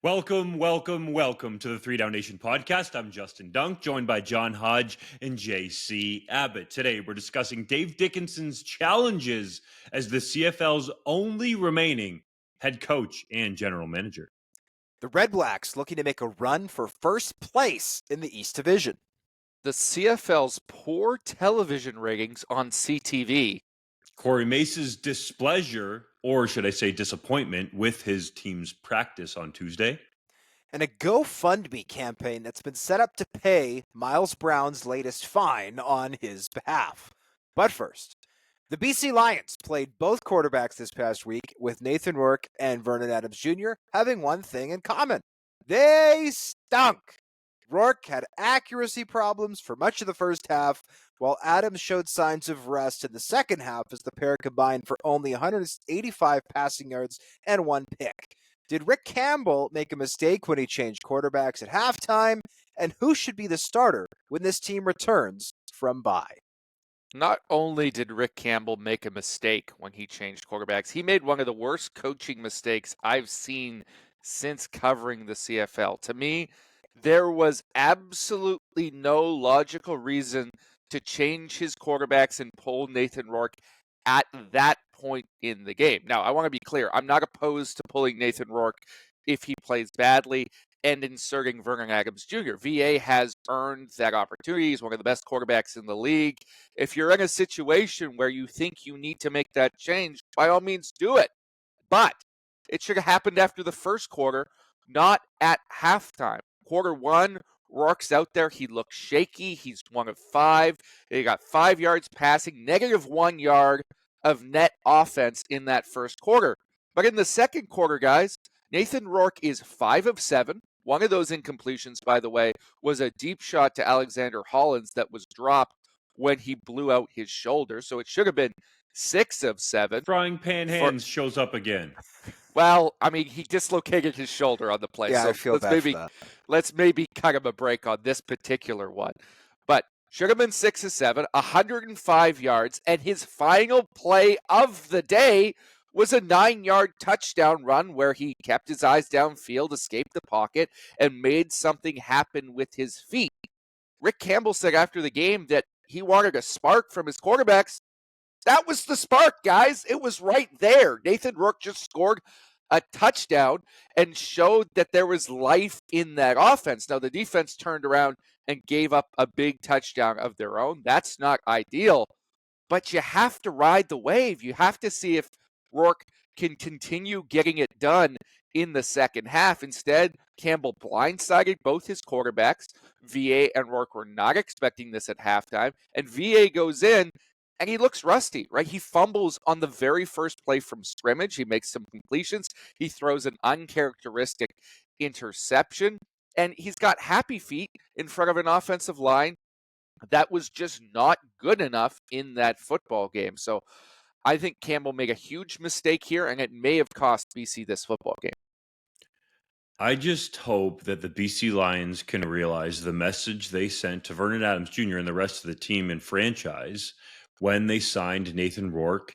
Welcome to the 3DownNation podcast. I'm Justin Dunk, joined by John Hodge and JC Abbott. Today, we're discussing Dave Dickenson's challenges as the CFL's only remaining head coach and general manager. The Red Blacks looking to make a run for first place in the East Division. The CFL's poor television ratings on CTV. Corey Mace's displeasure, or should I say disappointment, with his team's practice on Tuesday. And a GoFundMe campaign that's been set up to pay Miles Brown's latest fine on his behalf. But first, the BC Lions played both quarterbacks this past week, with Nathan Rourke and Vernon Adams Jr. having one thing in common. They stunk! Rourke had accuracy problems for much of the first half, while Adams showed signs of rest in the second half as the pair combined for only 185 passing yards and one pick. Did Rick Campbell make a mistake when he changed quarterbacks at halftime? And who should be the starter when this team returns from bye? Not only did Rick Campbell make a mistake when he changed quarterbacks, he made one of the worst coaching mistakes I've seen since covering the CFL. To me, there was absolutely no logical reason to change his quarterbacks and pull Nathan Rourke at that point in the game. Now, I want to be clear. I'm not opposed to pulling Nathan Rourke if he plays badly and inserting Vernon Adams Jr. VA has earned that opportunity. He's one of the best quarterbacks in the league. If you're in a situation where you think you need to make that change, by all means do it. But it should have happened after the first quarter, not at halftime. Quarter one, Rourke's out there. He looks shaky. He's 1 of 5. He got 5 yards passing, -1 yard of net offense in that first quarter. But in the second quarter, guys, Nathan Rourke is 5 of 7. One of those incompletions, by the way, was a deep shot to Alexander Hollins that was dropped when he blew out his shoulder. So it should have been 6 of 7. Frying pan hands shows up again. Well, I mean, he dislocated his shoulder on the play. Yeah, so I feel bad for that. Let's maybe cut him a break on this particular one. But should have been 6 of 7, 105 yards, and his final play of the day was a 9-yard touchdown run where he kept his eyes downfield, escaped the pocket, and made something happen with his feet. Rick Campbell said after the game that he wanted a spark from his quarterbacks. That was the spark, guys. It was right there. Nathan Rourke just scored a touchdown and showed that there was life in that offense. Now, the defense turned around and gave up a big touchdown of their own. That's not ideal, but you have to ride the wave. You have to see if Rourke can continue getting it done in the second half. Instead, Campbell blindsided both his quarterbacks. VA and Rourke were not expecting this at halftime, and VA goes in, and he looks rusty, right? He fumbles on the very first play from scrimmage. He makes some completions. He throws an uncharacteristic interception, and he's got happy feet in front of an offensive line that was just not good enough in that football game. So I think Campbell made a huge mistake here, and it may have cost BC this football game. I just hope that the BC Lions can realize the message they sent to Vernon Adams Jr. and the rest of the team and franchise when they signed Nathan Rourke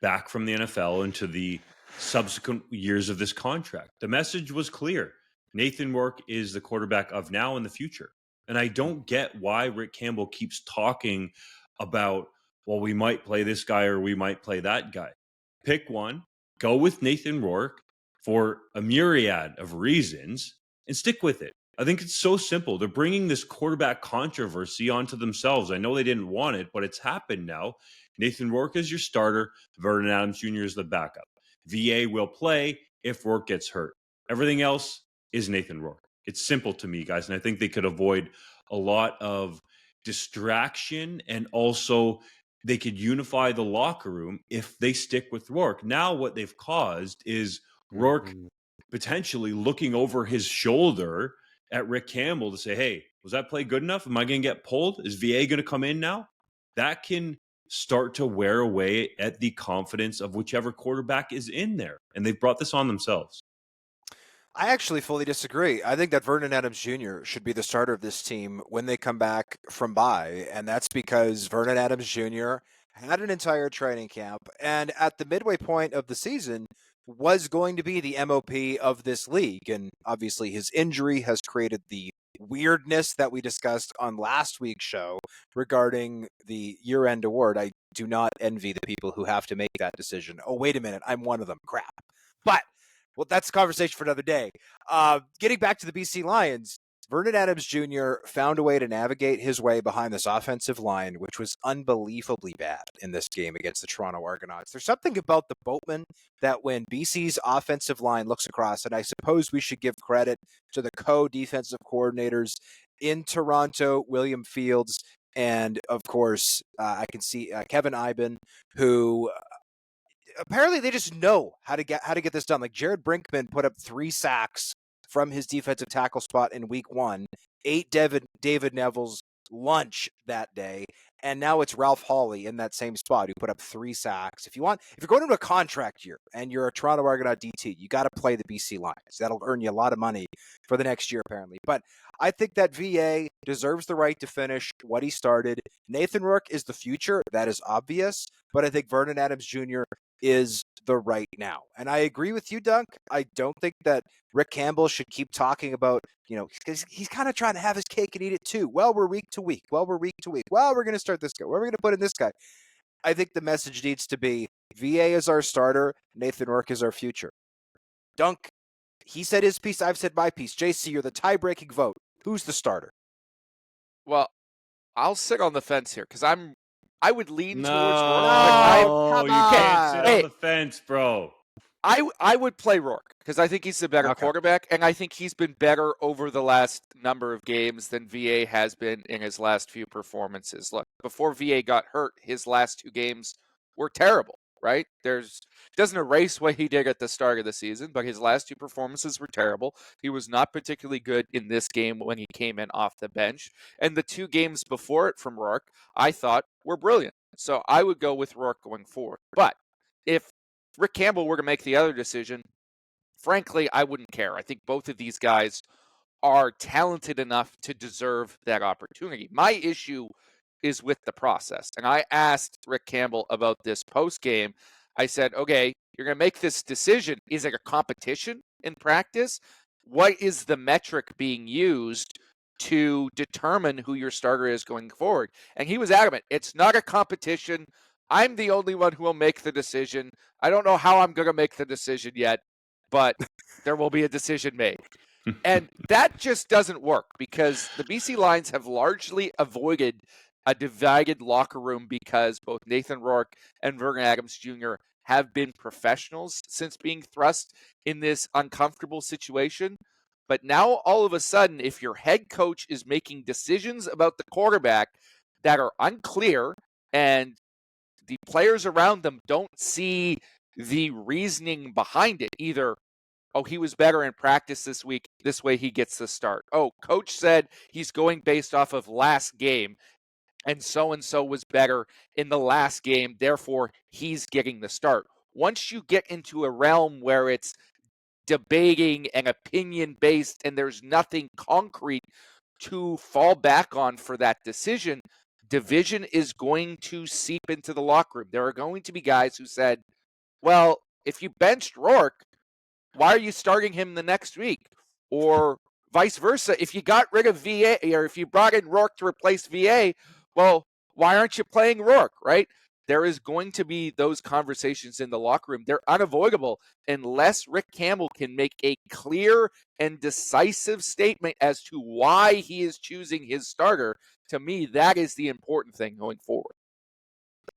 back from the NFL into the subsequent years of this contract. The message was clear. Nathan Rourke is the quarterback of now and the future. And I don't get why Rick Campbell keeps talking about, well, we might play this guy or we might play that guy. Pick one, go with Nathan Rourke for a myriad of reasons and stick with it. I think it's so simple. They're bringing this quarterback controversy onto themselves. I know they didn't want it, but it's happened now. Nathan Rourke is your starter. Vernon Adams Jr. is the backup. VA will play if Rourke gets hurt. Everything else is Nathan Rourke. It's simple to me, guys, and I think they could avoid a lot of distraction, and also they could unify the locker room if they stick with Rourke. Now what they've caused is Rourke potentially looking over his shoulder at Rick Campbell to say, hey, was that play good enough? Am I going to get pulled? Is VA going to come in now? That can start to wear away at the confidence of whichever quarterback is in there. And they've brought this on themselves. I actually fully disagree. I think that Vernon Adams Jr. should be the starter of this team when they come back from bye, and that's because Vernon Adams Jr. had an entire training camp, and at the midway point of the season, was going to be the MOP of this league. And obviously his injury has created the weirdness that we discussed on last week's show regarding the year-end award. I do not envy the people who have to make that decision. Oh, wait a minute, I'm one of them. Crap. But, well, that's a conversation for another day. Getting back to the BC Lions, Vernon Adams Jr. found a way to navigate his way behind this offensive line, which was unbelievably bad in this game against the Toronto Argonauts. There's something about the boatman that when BC's offensive line looks across, and I suppose we should give credit to the co-defensive coordinators in Toronto, William Fields, and of course, I can see Kevin Iben, who apparently they just know how to get this done. Like Jared Brinkman put up 3 sacks from his defensive tackle spot in week 1, ate David Neville's lunch that day, and now it's Ralph Hawley in that same spot who put up 3 sacks. If you're going into a contract year and you're a Toronto Argonaut DT, you got to play the BC Lions. That'll earn you a lot of money for the next year, apparently. But I think that VA deserves the right to finish what he started. Nathan Rourke is the future. That is obvious. But I think Vernon Adams Jr. is the right now. And I agree with you, Dunk. I don't think that Rick Campbell should keep talking about, because he's kind of trying to have his cake and eat it too. Well, we're week to week. Well, we're going to start this guy. Where are we going to put in this guy? I think the message needs to be VA is our starter. Nathan Rourke is our future. Dunk, he said his piece. I've said my piece. JC, you're the tie-breaking vote. Who's the starter? Well, I'll sit on the fence here because I would lean towards Rourke. No, you can't sit on the fence, bro. I would play Rourke because I think he's the better quarterback, and I think he's been better over the last number of games than VA has been in his last few performances. Look, before VA got hurt, his last 2 games were terrible, right? Doesn't erase what he did at the start of the season, but his last 2 performances were terrible. He was not particularly good in this game when he came in off the bench, and the 2 games before it from Rourke, I thought were brilliant. So I would go with Rourke going forward. But if Rick Campbell were to make the other decision, frankly, I wouldn't care. I think both of these guys are talented enough to deserve that opportunity. My issue is with the process. And I asked Rick Campbell about this post-game. I said, okay, you're going to make this decision. Is it a competition in practice? What is the metric being used to determine who your starter is going forward? And he was adamant. It's not a competition. I'm the only one who will make the decision. I don't know how I'm going to make the decision yet, but there will be a decision made. And that just doesn't work because the BC Lions have largely avoided a divided locker room because both Nathan Rourke and Vernon Adams Jr. have been professionals since being thrust in this uncomfortable situation. But now, all of a sudden, if your head coach is making decisions about the quarterback that are unclear and the players around them don't see the reasoning behind it, either, oh, he was better in practice this week, this way he gets the start. Oh, coach said he's going based off of last game, and so was better in the last game, therefore he's getting the start. Once you get into a realm where it's debating and opinion-based and there's nothing concrete to fall back on for that decision, division is going to seep into the locker room. There are going to be guys who said, well, if you benched Rourke, why are you starting him the next week? Or vice versa, if you got rid of VA or if you brought in Rourke to replace VA, well, why aren't you playing Rourke, right? There is going to be those conversations in the locker room. They're unavoidable unless Rick Campbell can make a clear and decisive statement as to why he is choosing his starter. To me, that is the important thing going forward.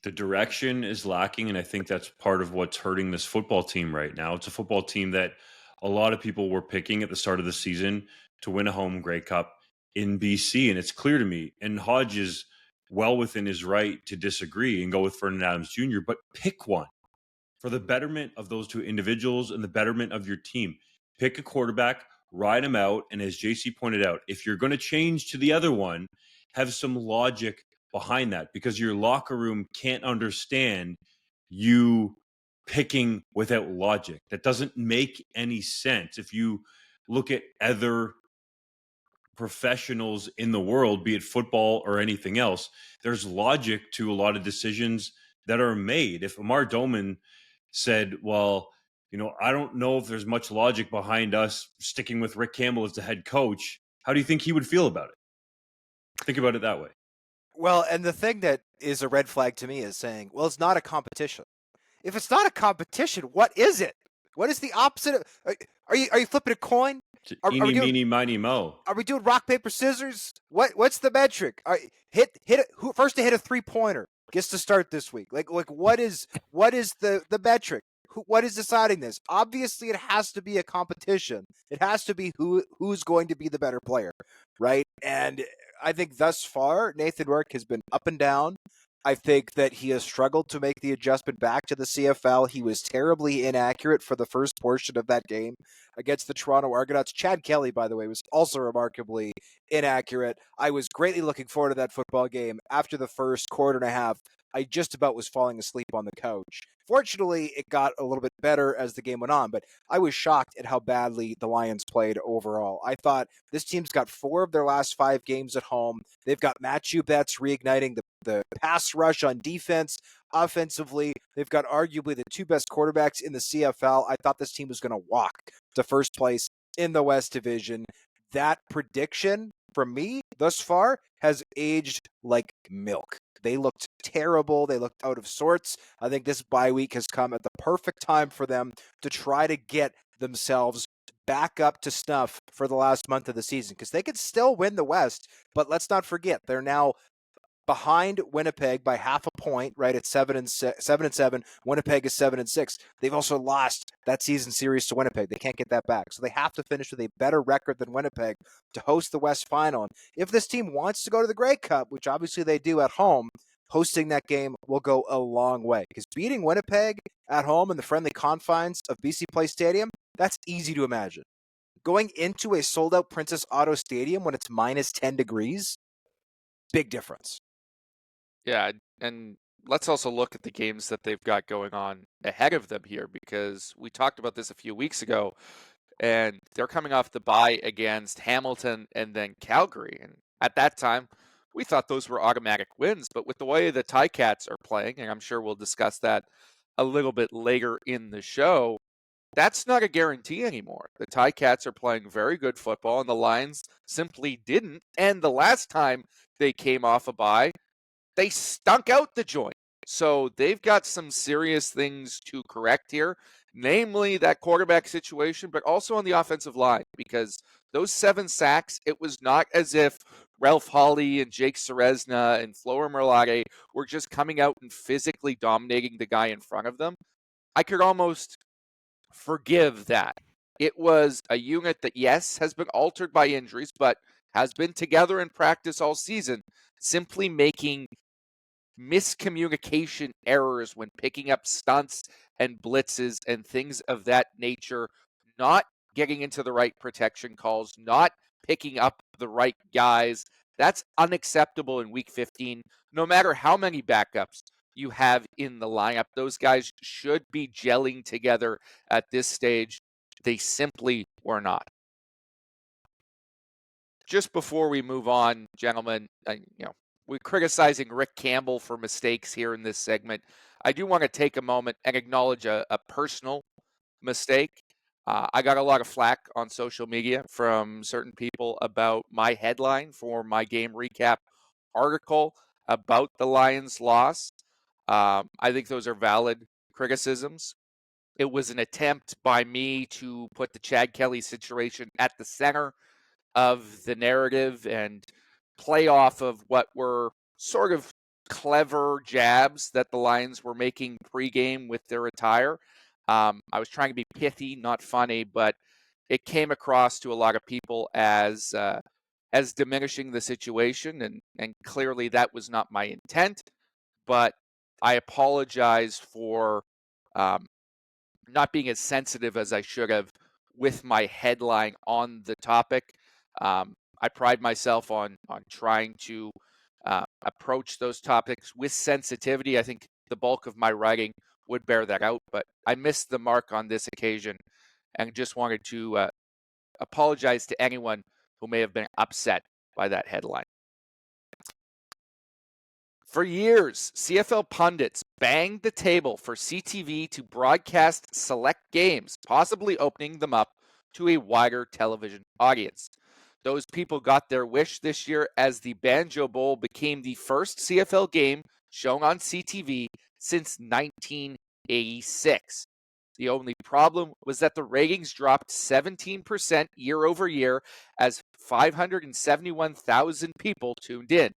The direction is lacking, and I think that's part of what's hurting this football team right now. It's a football team that a lot of people were picking at the start of the season to win a home Grey Cup in BC, and it's clear to me, and Hodge is well within his right to disagree and go with Vernon Adams Jr., but pick one for the betterment of those 2 individuals and the betterment of your team. Pick a quarterback, ride him out, and as JC pointed out, if you're going to change to the other one, have some logic behind that, because your locker room can't understand you picking without logic. That doesn't make any sense. If you look at other professionals in the world, be it football or anything else, there's logic to a lot of decisions that are made. If Amar Doman said, well, I don't know if there's much logic behind us sticking with Rick Campbell as the head coach. How do you think he would feel about it? Think about it that way. Well, and the thing that is a red flag to me is saying, well, it's not a competition. If it's not a competition, what is it? What is the opposite of? Are you flipping a coin? Eeny, meeny, miny, mo. Are we doing rock paper scissors? What's the metric? Hit it. Who first to hit a 3-pointer gets to start this week? Like what is the metric? What is deciding this? Obviously, it has to be a competition. It has to be who's going to be the better player, right? And I think thus far, Nathan Rourke has been up and down. I think that he has struggled to make the adjustment back to the CFL. He was terribly inaccurate for the first portion of that game against the Toronto Argonauts. Chad Kelly, by the way, was also remarkably inaccurate. I was greatly looking forward to that football game. After the first quarter and a half, I just about was falling asleep on the couch. Fortunately, it got a little bit better as the game went on, but I was shocked at how badly the Lions played overall. I thought this team's got 4 of their last 5 games at home. They've got Matthew Betts reigniting the pass rush on defense. Offensively, they've got arguably the 2 best quarterbacks in the CFL. I thought this team was going to walk to first place in the West Division. That prediction, from me, thus far, has aged like milk. They looked terrible. They looked out of sorts. I think this bye week has come at the perfect time for them to try to get themselves back up to snuff for the last month of the season, because they could still win the West, but let's not forget they're now behind Winnipeg by half a point, right? At 7-7. Winnipeg is 7-6. They've also lost that season series to Winnipeg. They can't get that back. So they have to finish with a better record than Winnipeg to host the West Final. And if this team wants to go to the Grey Cup, which obviously they do at home, hosting that game will go a long way. Because beating Winnipeg at home in the friendly confines of BC Place Stadium, that's easy to imagine. Going into a sold-out Princess Auto Stadium when it's minus 10 degrees, big difference. Yeah, and let's also look at the games that they've got going on ahead of them here, because we talked about this a few weeks ago, and they're coming off the bye against Hamilton and then Calgary. And at that time, we thought those were automatic wins, but with the way the Ticats are playing, and I'm sure we'll discuss that a little bit later in the show, that's not a guarantee anymore. The Ticats are playing very good football, and the Lions simply didn't. And the last time they came off a bye, they stunk out the joint. So they've got some serious things to correct here, namely that quarterback situation, but also on the offensive line, because those 7 sacks, it was not as if Ralph Hawley and Jake Serezna and Floer Merlade were just coming out and physically dominating the guy in front of them. I could almost forgive that. It was a unit that, yes, has been altered by injuries, but has been together in practice all season, simply making miscommunication errors when picking up stunts and blitzes and things of that nature, not getting into the right protection calls, not picking up the right guys. That's unacceptable in week 15, no matter how many backups you have in the lineup. Those guys should be gelling together at this stage. They simply were not. Just before we move on, gentlemen, we're criticizing Rick Campbell for mistakes here in this segment. I do want to take a moment and acknowledge a personal mistake. I got a lot of flack on social media from certain people about my headline for my game recap article about the Lions' loss. I think those are valid criticisms. It was an attempt by me to put the Chad Kelly situation at the center of the narrative and play off of what were sort of clever jabs that the Lions were making pregame with their attire. I was trying to be pithy, not funny, but it came across to a lot of people as diminishing the situation, and clearly that was not my intent. But I apologize for not being as sensitive as I should have with my headline on the topic. I pride myself on trying to approach those topics with sensitivity. I think the bulk of my writing would bear that out, but I missed the mark on this occasion and just wanted to apologize to anyone who may have been upset by that headline. For years, CFL pundits banged the table for CTV to broadcast select games, possibly opening them up to a wider television audience. Those people got their wish this year as the Banjo Bowl became the first CFL game shown on CTV since 1986. The only problem was that the ratings dropped 17% year over year as 571,000 people tuned in.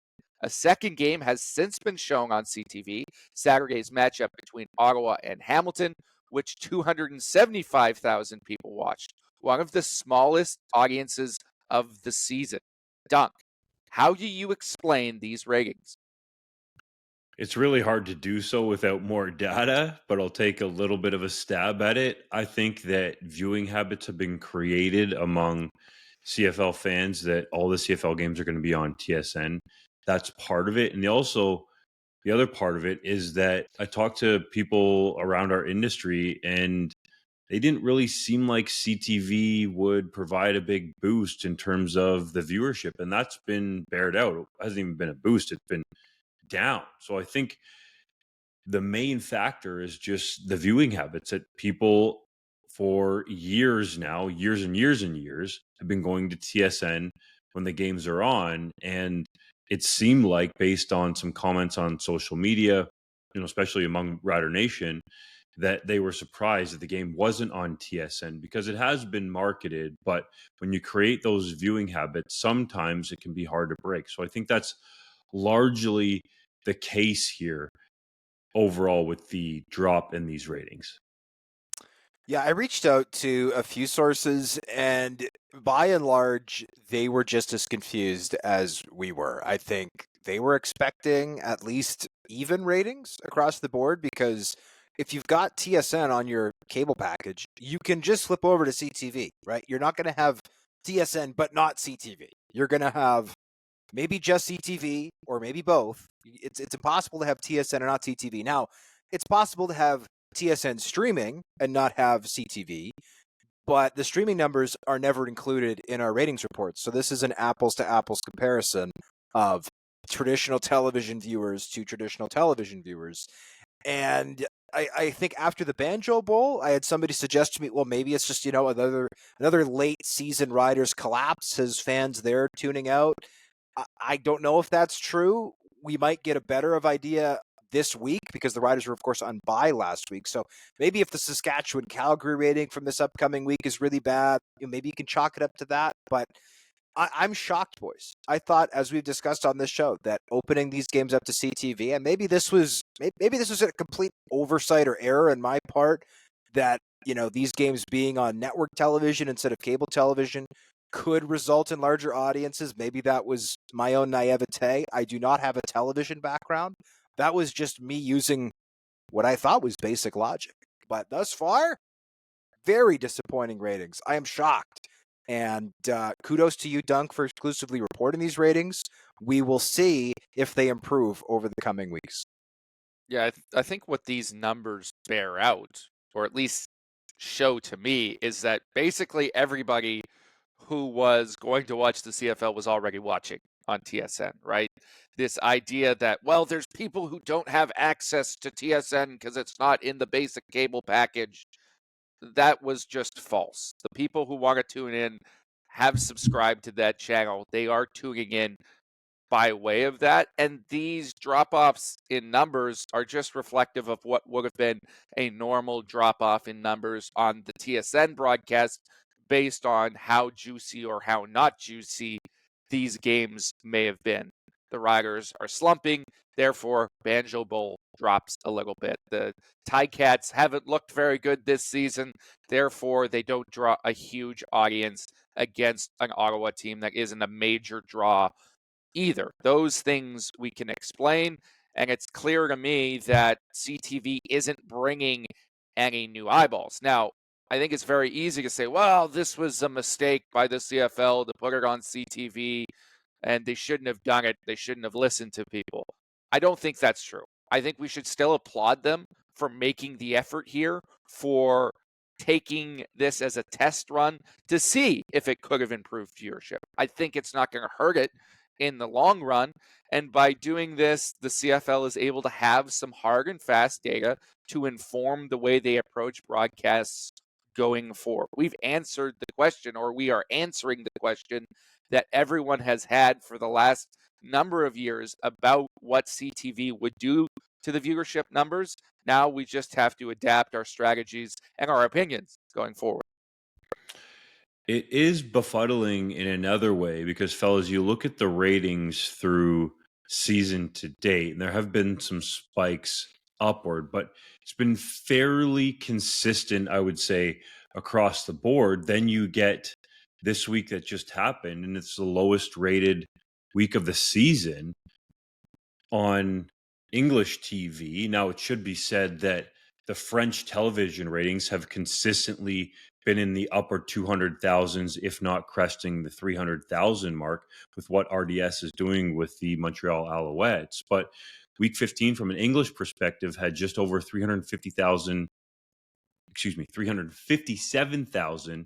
A second game has since been shown on CTV, Saturday's matchup between Ottawa and Hamilton, which 275,000 people watched, one of the smallest audiences of the season. Dunk, how do you explain these ratings? It's really hard to do so without more data, but I'll take a little bit of a stab at it. I think that viewing habits have been created among CFL fans that all the CFL games are going to be on TSN. That's part of it. And the other part of it is that I talked to people around our industry and they didn't really seem like CTV would provide a big boost in terms of the viewership. And that's been bared out. It hasn't even been a boost. It's been down. So I think the main factor is just the viewing habits that people for years now, years and years and years, have been going to TSN when the games are on. And it seemed like, based on some comments on social media, especially among Rider Nation, that they were surprised that the game wasn't on TSN because it has been marketed. But when you create those viewing habits, sometimes it can be hard to break. So I think that's largely the case here overall with the drop in these ratings. Yeah, I reached out to a few sources, and by and large, they were just as confused as we were. I think they were expecting at least even ratings across the board because if you've got TSN on your cable package, you can just flip over to CTV, right? You're not going to have TSN but not CTV. You're going to have maybe just CTV or maybe both. It's impossible to have TSN and not CTV. Now, it's possible to have TSN streaming and not have CTV, but the streaming numbers are never included in our ratings reports. So this is an apples to apples comparison of traditional television viewers to traditional television viewers. And I think after the Banjo Bowl, I had somebody suggest to me, well, maybe it's just, another late season Riders collapse as fans there tuning out. I don't know if that's true. We might get a better of idea this week because the Riders were, of course, on bye last week. So maybe if the Saskatchewan-Calgary rating from this upcoming week is really bad, maybe you can chalk it up to that. But I'm shocked, boys. I thought, as we've discussed on this show, that opening these games up to CTV, and maybe this was a complete oversight or error in my part, that these games being on network television instead of cable television could result in larger audiences. Maybe that was my own naivete. I do not have a television background. That was just me using what I thought was basic logic. But thus far, very disappointing ratings. I am shocked. And kudos to you, Dunk, for exclusively reporting these ratings. We will see if they improve over the coming weeks. Yeah, I think what these numbers bear out, or at least show to me, is that basically everybody who was going to watch the CFL was already watching on TSN, right? This idea that, well, there's people who don't have access to TSN because it's not in the basic cable package. That was just false. The people who want to tune in have subscribed to that channel. They are tuning in by way of that. And these drop-offs in numbers are just reflective of what would have been a normal drop-off in numbers on the TSN broadcast based on how juicy or how not juicy these games may have been. The Riders are slumping, therefore Banjo Bowl drops a little bit. The Ticats haven't looked very good this season, therefore they don't draw a huge audience against an Ottawa team that isn't a major draw either. Those things we can explain, and it's clear to me that CTV isn't bringing any new eyeballs. Now, I think it's very easy to say, well, this was a mistake by the CFL to put it on CTV, and they shouldn't have done it. They shouldn't have listened to people. I don't think that's true. I think we should still applaud them for making the effort here, for taking this as a test run to see if it could have improved viewership. I think it's not going to hurt it in the long run. And by doing this, the CFL is able to have some hard and fast data to inform the way they approach broadcasts going forward. We've answered the question, or we are answering the question that everyone has had for the last number of years about what CTV would do to the viewership numbers. Now we just have to adapt our strategies and our opinions going forward. It is befuddling in another way because, fellas, you look at the ratings through season to date, and there have been some spikes upward, but it's been fairly consistent, I would say, across the board. Then you get this week that just happened, and it's the lowest rated week of the season on English TV. Now, it should be said that the French television ratings have consistently been in the upper 200,000s, if not cresting the 300,000 mark with what RDS is doing with the Montreal Alouettes. But week 15 from an English perspective had just over 357,000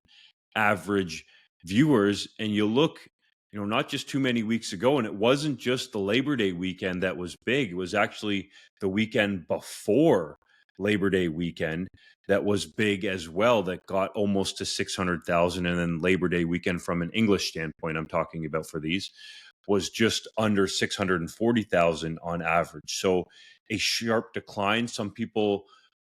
average viewers. And you look, not just too many weeks ago, and it wasn't just the Labor Day weekend that was big. It was actually the weekend before Labor Day weekend that was big as well, that got almost to 600,000. And then Labor Day weekend, from an English standpoint, I'm talking about for these, was just under 640,000 on average. So a sharp decline. Some people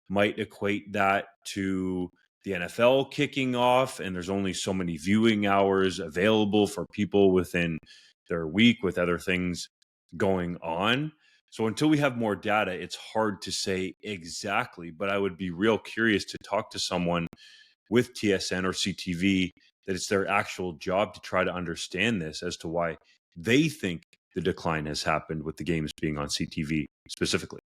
might equate that to the NFL kicking off, and there's only so many viewing hours available for people within their week with other things going on. So until we have more data, it's hard to say exactly, but I would be real curious to talk to someone with TSN or CTV that it's their actual job to try to understand this as to why they think the decline has happened with the games being on CTV specifically.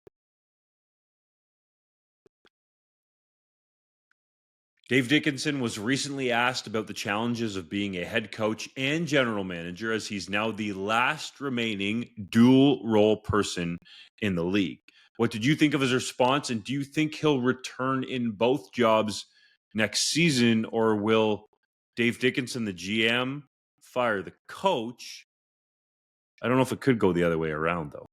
Dave Dickenson was recently asked about the challenges of being a head coach and general manager, as he's now the last remaining dual role person in the league. What did you think of his response, and do you think he'll return in both jobs next season, or will Dave Dickenson, the GM, fire the coach? I don't know if it could go the other way around, though.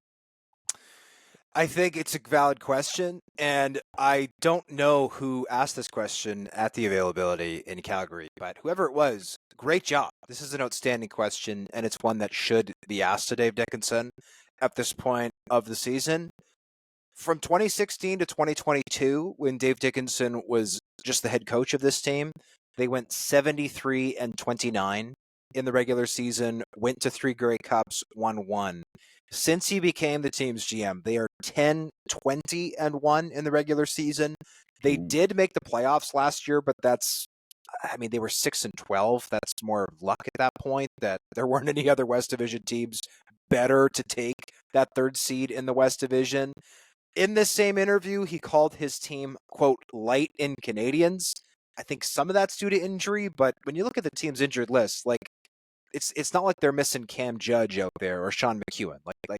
I think it's a valid question, and I don't know who asked this question at the availability in Calgary, but whoever it was, great job. This is an outstanding question, and it's one that should be asked to Dave Dickenson at this point of the season. From 2016 to 2022, when Dave Dickenson was just the head coach of this team, they went 73-29 in the regular season, went to 3 Grey Cups, won 1. Since he became the team's GM, they are 10-20-1 in the regular season. They did make the playoffs last year, but they were 6-12. That's more luck at that point, that there weren't any other West Division teams better to take that 3rd seed in the West Division. In this same interview, he called his team, quote, light in Canadians. I think some of that's due to injury, but when you look at the team's injured list, it's not like they're missing Cam Judge out there or Sean McEwen. Like a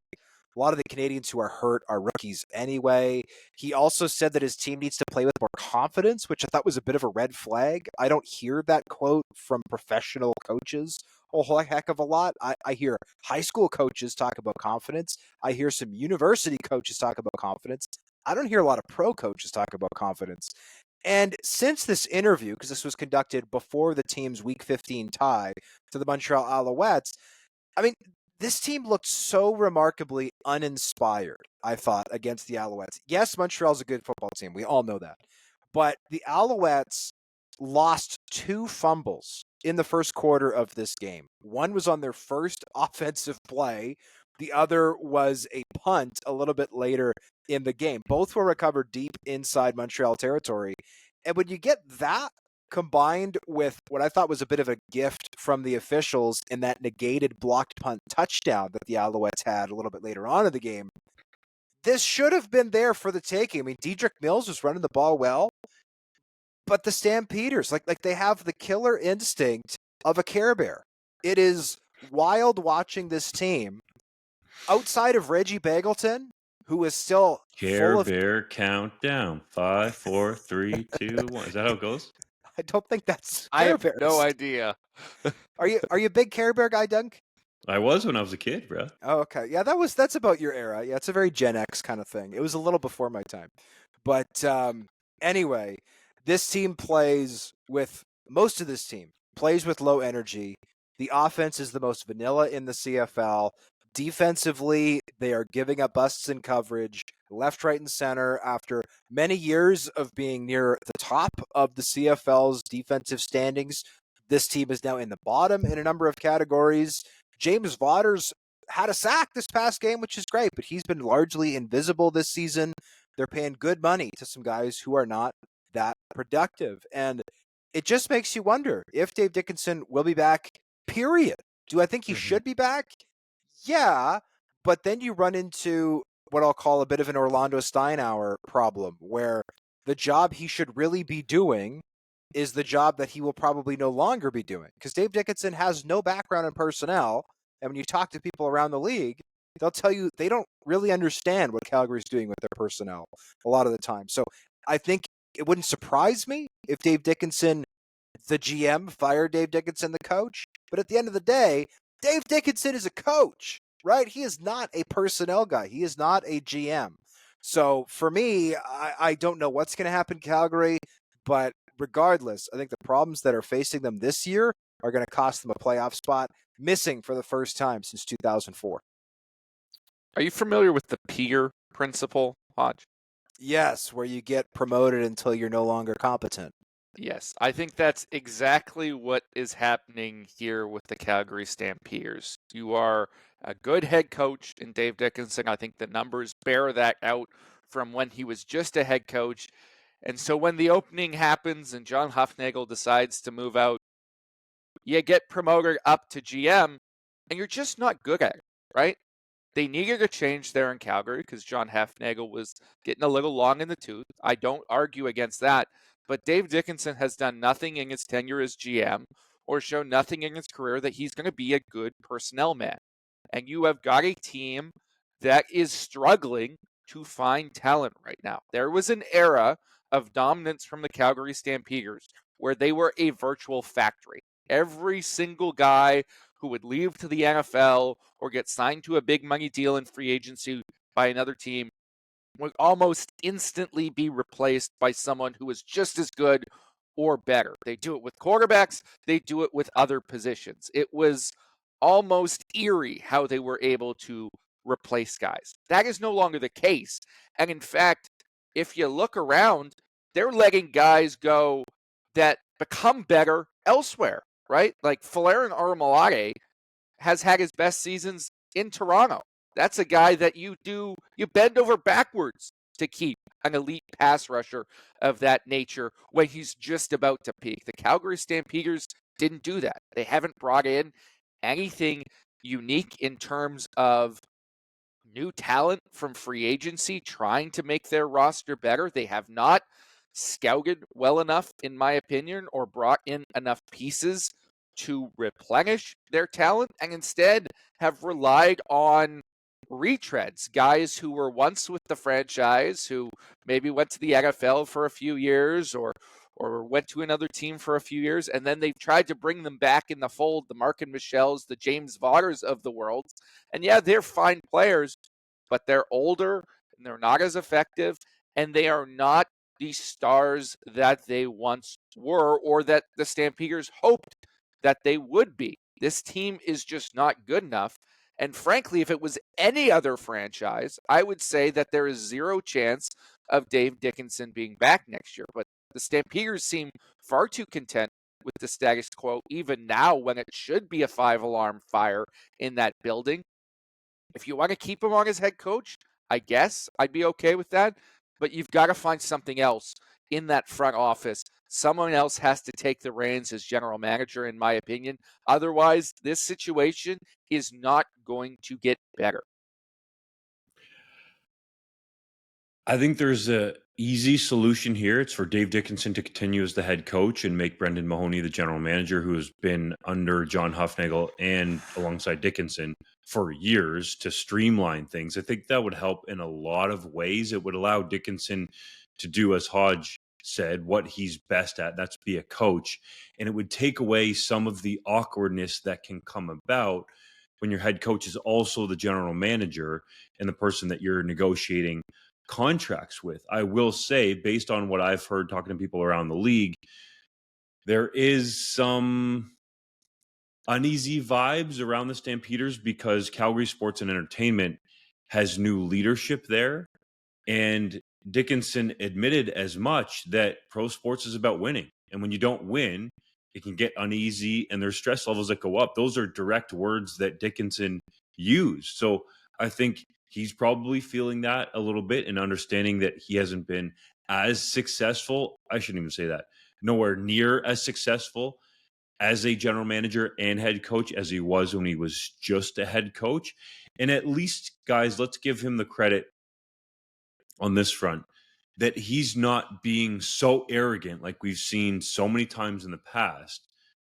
lot of the Canadians who are hurt are rookies anyway. He also said that his team needs to play with more confidence, which I thought was a bit of a red flag. I don't hear that quote from professional coaches a whole heck of a lot. I hear high school coaches talk about confidence. I hear some university coaches talk about confidence. I don't hear a lot of pro coaches talk about confidence. And since this interview, because this was conducted before the team's Week 15 tie to the Montreal Alouettes, this team looked so remarkably uninspired, I thought, against the Alouettes. Yes, Montreal's a good football team. We all know that. But the Alouettes lost 2 fumbles in the first quarter of this game. One was on their first offensive play. The other was a punt a little bit later in the game. Both were recovered deep inside Montreal territory. And when you get that combined with what I thought was a bit of a gift from the officials in that negated blocked punt touchdown that the Alouettes had a little bit later on in the game, this should have been there for the taking. Dedrick Mills was running the ball well, but the Stampeders, like they have the killer instinct of a Care Bear. It is wild watching this team. Outside of Reggie Bagleton, who is still Care Bear countdown. 5, 4, 3, 2, 1. Is that how it goes? I don't think that's I Care have Bears. no idea. Are you a big Care Bear guy, Dunk? I was when I was a kid, bro. Oh, okay. Yeah, that's about your era. Yeah, it's a very Gen X kind of thing. It was a little before my time. But anyway, this team plays with most of this team plays with low energy. The offense is the most vanilla in the CFL. Defensively, they are giving up busts in coverage, left, right, and center. After many years of being near the top of the CFL's defensive standings, this team is now in the bottom in a number of categories. James Vaughters had a sack this past game, which is great, but he's been largely invisible this season. They're paying good money to some guys who are not that productive. And it just makes you wonder if Dave Dickenson will be back, period. Do I think he should be back? Yeah, but then you run into what I'll call a bit of an Orlando Steinauer problem, where the job he should really be doing is the job that he will probably no longer be doing. Because Dave Dickenson has no background in personnel, and when you talk to people around the league, they'll tell you they don't really understand what Calgary's doing with their personnel a lot of the time. So I think it wouldn't surprise me if Dave Dickenson, the GM, fired Dave Dickenson, the coach. But at the end of the day, Dave Dickenson is a coach, right? He is not a personnel guy. He is not a GM. So for me, I don't know what's going to happen in Calgary, but regardless, I think the problems that are facing them this year are going to cost them a playoff spot, missing for the first time since 2004. Are you familiar with the peer principle, Hodge? Yes, where you get promoted until you're no longer competent. Yes, I think that's exactly what is happening here with the Calgary Stampeders. You are a good head coach in Dave Dickenson. I think the numbers bear that out from when he was just a head coach. And so when the opening happens and John Hufnagel decides to move out, you get promoted up to GM, and you're just not good at it, right? They needed a change there in Calgary because John Hufnagel was getting a little long in the tooth. I don't argue against that. But Dave Dickenson has done nothing in his tenure as GM or shown nothing in his career that he's going to be a good personnel man. And you have got a team that is struggling to find talent right now. There was an era of dominance from the Calgary Stampeders where they were a virtual factory. Every single guy who would leave to the NFL or get signed to a big money deal in free agency by another team would almost instantly be replaced by someone who is just as good or better. They do it with quarterbacks, they do it with other positions. It was almost eerie how they were able to replace guys. That is no longer the case. And in fact, if you look around, they're letting guys go that become better elsewhere, right? Like Folarin Armalade has had his best seasons in Toronto. That's a guy that you bend over backwards to keep an elite pass rusher of that nature when he's just about to peak. The Calgary Stampeders didn't do that. They haven't brought in anything unique in terms of new talent from free agency trying to make their roster better. They have not scouted well enough, in my opinion, or brought in enough pieces to replenish their talent, and instead have relied on retreads, guys who were once with the franchise, who maybe went to the NFL for a few years or went to another team for a few years, and then they've tried to bring them back in the fold, the Mark and Michels, the James Vaughters of the world. And yeah, they're fine players, but they're older, and they're not as effective, and they are not the stars that they once were or that the Stampeders hoped that they would be. This team is just not good enough. And frankly, if it was any other franchise, I would say that there is zero chance of Dave Dickenson being back next year. But the Stampeders seem far too content with the status quo, even now when it should be a 5-alarm fire in that building. If you want to keep him on as head coach, I guess I'd be okay with that. But you've got to find something else in that front office. Someone else has to take the reins as general manager, in my opinion. Otherwise, this situation is not going to get better. I think there's a easy solution here. It's for Dave Dickenson to continue as the head coach and make Brendan Mahoney the general manager, who has been under John Hufnagel and alongside Dickenson for years, to streamline things. I think that would help in a lot of ways. It would allow Dickenson to do, as Hodge said, what he's best at, that's be a coach. And it would take away some of the awkwardness that can come about when your head coach is also the general manager and the person that you're negotiating contracts with. I will say, based on what I've heard talking to people around the league, there is some uneasy vibes around the Stampeders because Calgary Sports and Entertainment has new leadership there. And Dickenson admitted as much that pro sports is about winning. And when you don't win, it can get uneasy and there's stress levels that go up. Those are direct words that Dickenson used. So I think he's probably feeling that a little bit and understanding that he hasn't been as successful. I shouldn't even say that. Nowhere near as successful as a general manager and head coach as he was when he was just a head coach. And at least, guys, let's give him the credit on this front that he's not being so arrogant like we've seen so many times in the past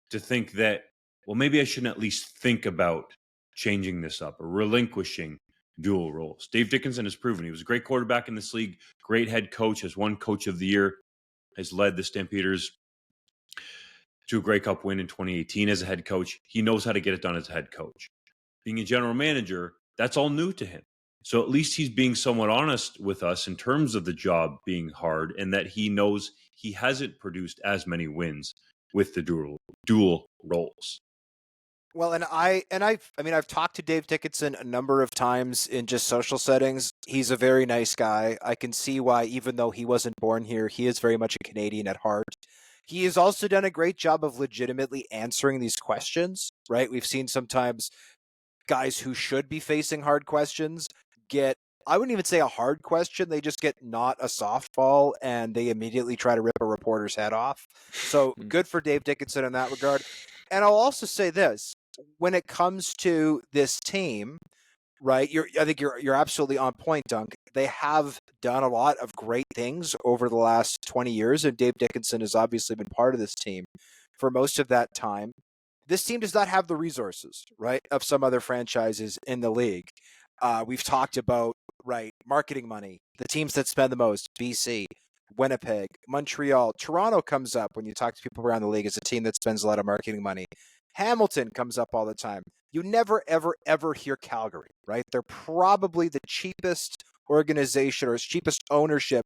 to think that, well, maybe I shouldn't at least think about changing this up or relinquishing dual roles. Dave Dickenson has proven he was a great quarterback in this league, great head coach, has won Coach of the Year, has led the Stampeders to a Grey Cup win in 2018 as a head coach. He knows how to get it done as a head coach. Being a general manager, that's all new to him. So at least he's being somewhat honest with us in terms of the job being hard and that he knows he hasn't produced as many wins with the dual roles. Well, I've talked to Dave Dickenson a number of times in just social settings. He's a very nice guy. I can see why, even though he wasn't born here, he is very much a Canadian at heart. He has also done a great job of legitimately answering these questions, right? We've seen sometimes guys who should be facing hard questions get, I wouldn't even say a hard question, they just get not a softball and they immediately try to rip a reporter's head off. So good for Dave Dickenson in that regard. And I'll also say this, when it comes to this team, right, I think you're absolutely on point, Dunk. They have done a lot of great things over the last 20 years, and Dave Dickenson has obviously been part of this team for most of that time. This team does not have the resources, right, of some other franchises in the league. We've talked about, right, marketing money, the teams that spend the most, BC, Winnipeg, Montreal. Toronto comes up when you talk to people around the league as a team that spends a lot of marketing money. Hamilton comes up all the time. You never, ever, ever hear Calgary, right? They're probably the cheapest organization or cheapest ownership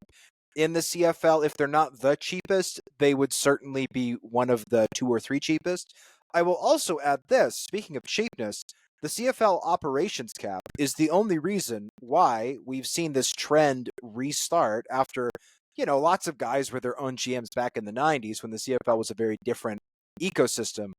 in the CFL. If they're not the cheapest, they would certainly be one of the 2 or 3 cheapest. I will also add this, speaking of cheapness, the CFL operations cap is the only reason why we've seen this trend restart after, lots of guys were their own GMs back in the 90s when the CFL was a very different ecosystem.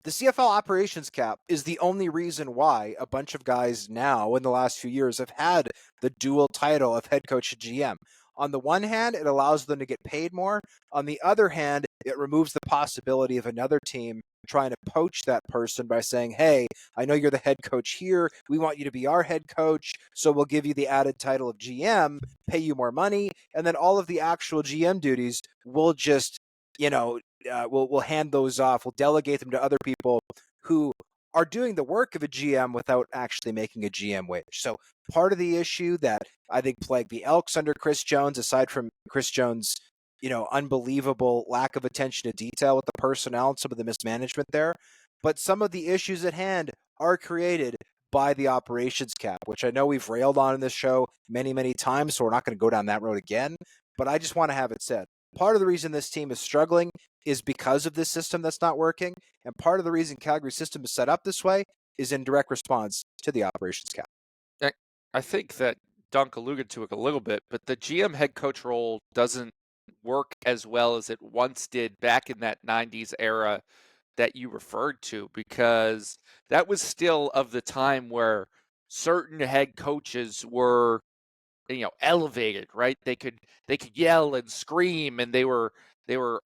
The CFL operations cap is the only reason why a bunch of guys now in the last few years have had the dual title of head coach and GM. On the one hand, it allows them to get paid more. On the other hand, it removes the possibility of another team trying to poach that person by saying, hey, I know you're the head coach here. We want you to be our head coach, so we'll give you the added title of GM, pay you more money, and then all of the actual GM duties will just, we'll hand those off. We'll delegate them to other people who are doing the work of a GM without actually making a GM wage. So part of the issue that I think plagued the Elks under Chris Jones, aside from Chris Jones' unbelievable lack of attention to detail with the personnel and some of the mismanagement there, but some of the issues at hand are created by the operations cap, which I know we've railed on in this show many, many times, so we're not going to go down that road again, but I just want to have it said. Part of the reason this team is struggling is because of this system that's not working, and part of the reason Calgary's system is set up this way is in direct response to the operations cap. I think that Dunk alluded to it a little bit, but the GM head coach role doesn't work as well as it once did back in that 90s era that you referred to, because that was still of the time where certain head coaches were elevated, right? They could yell and scream, and they were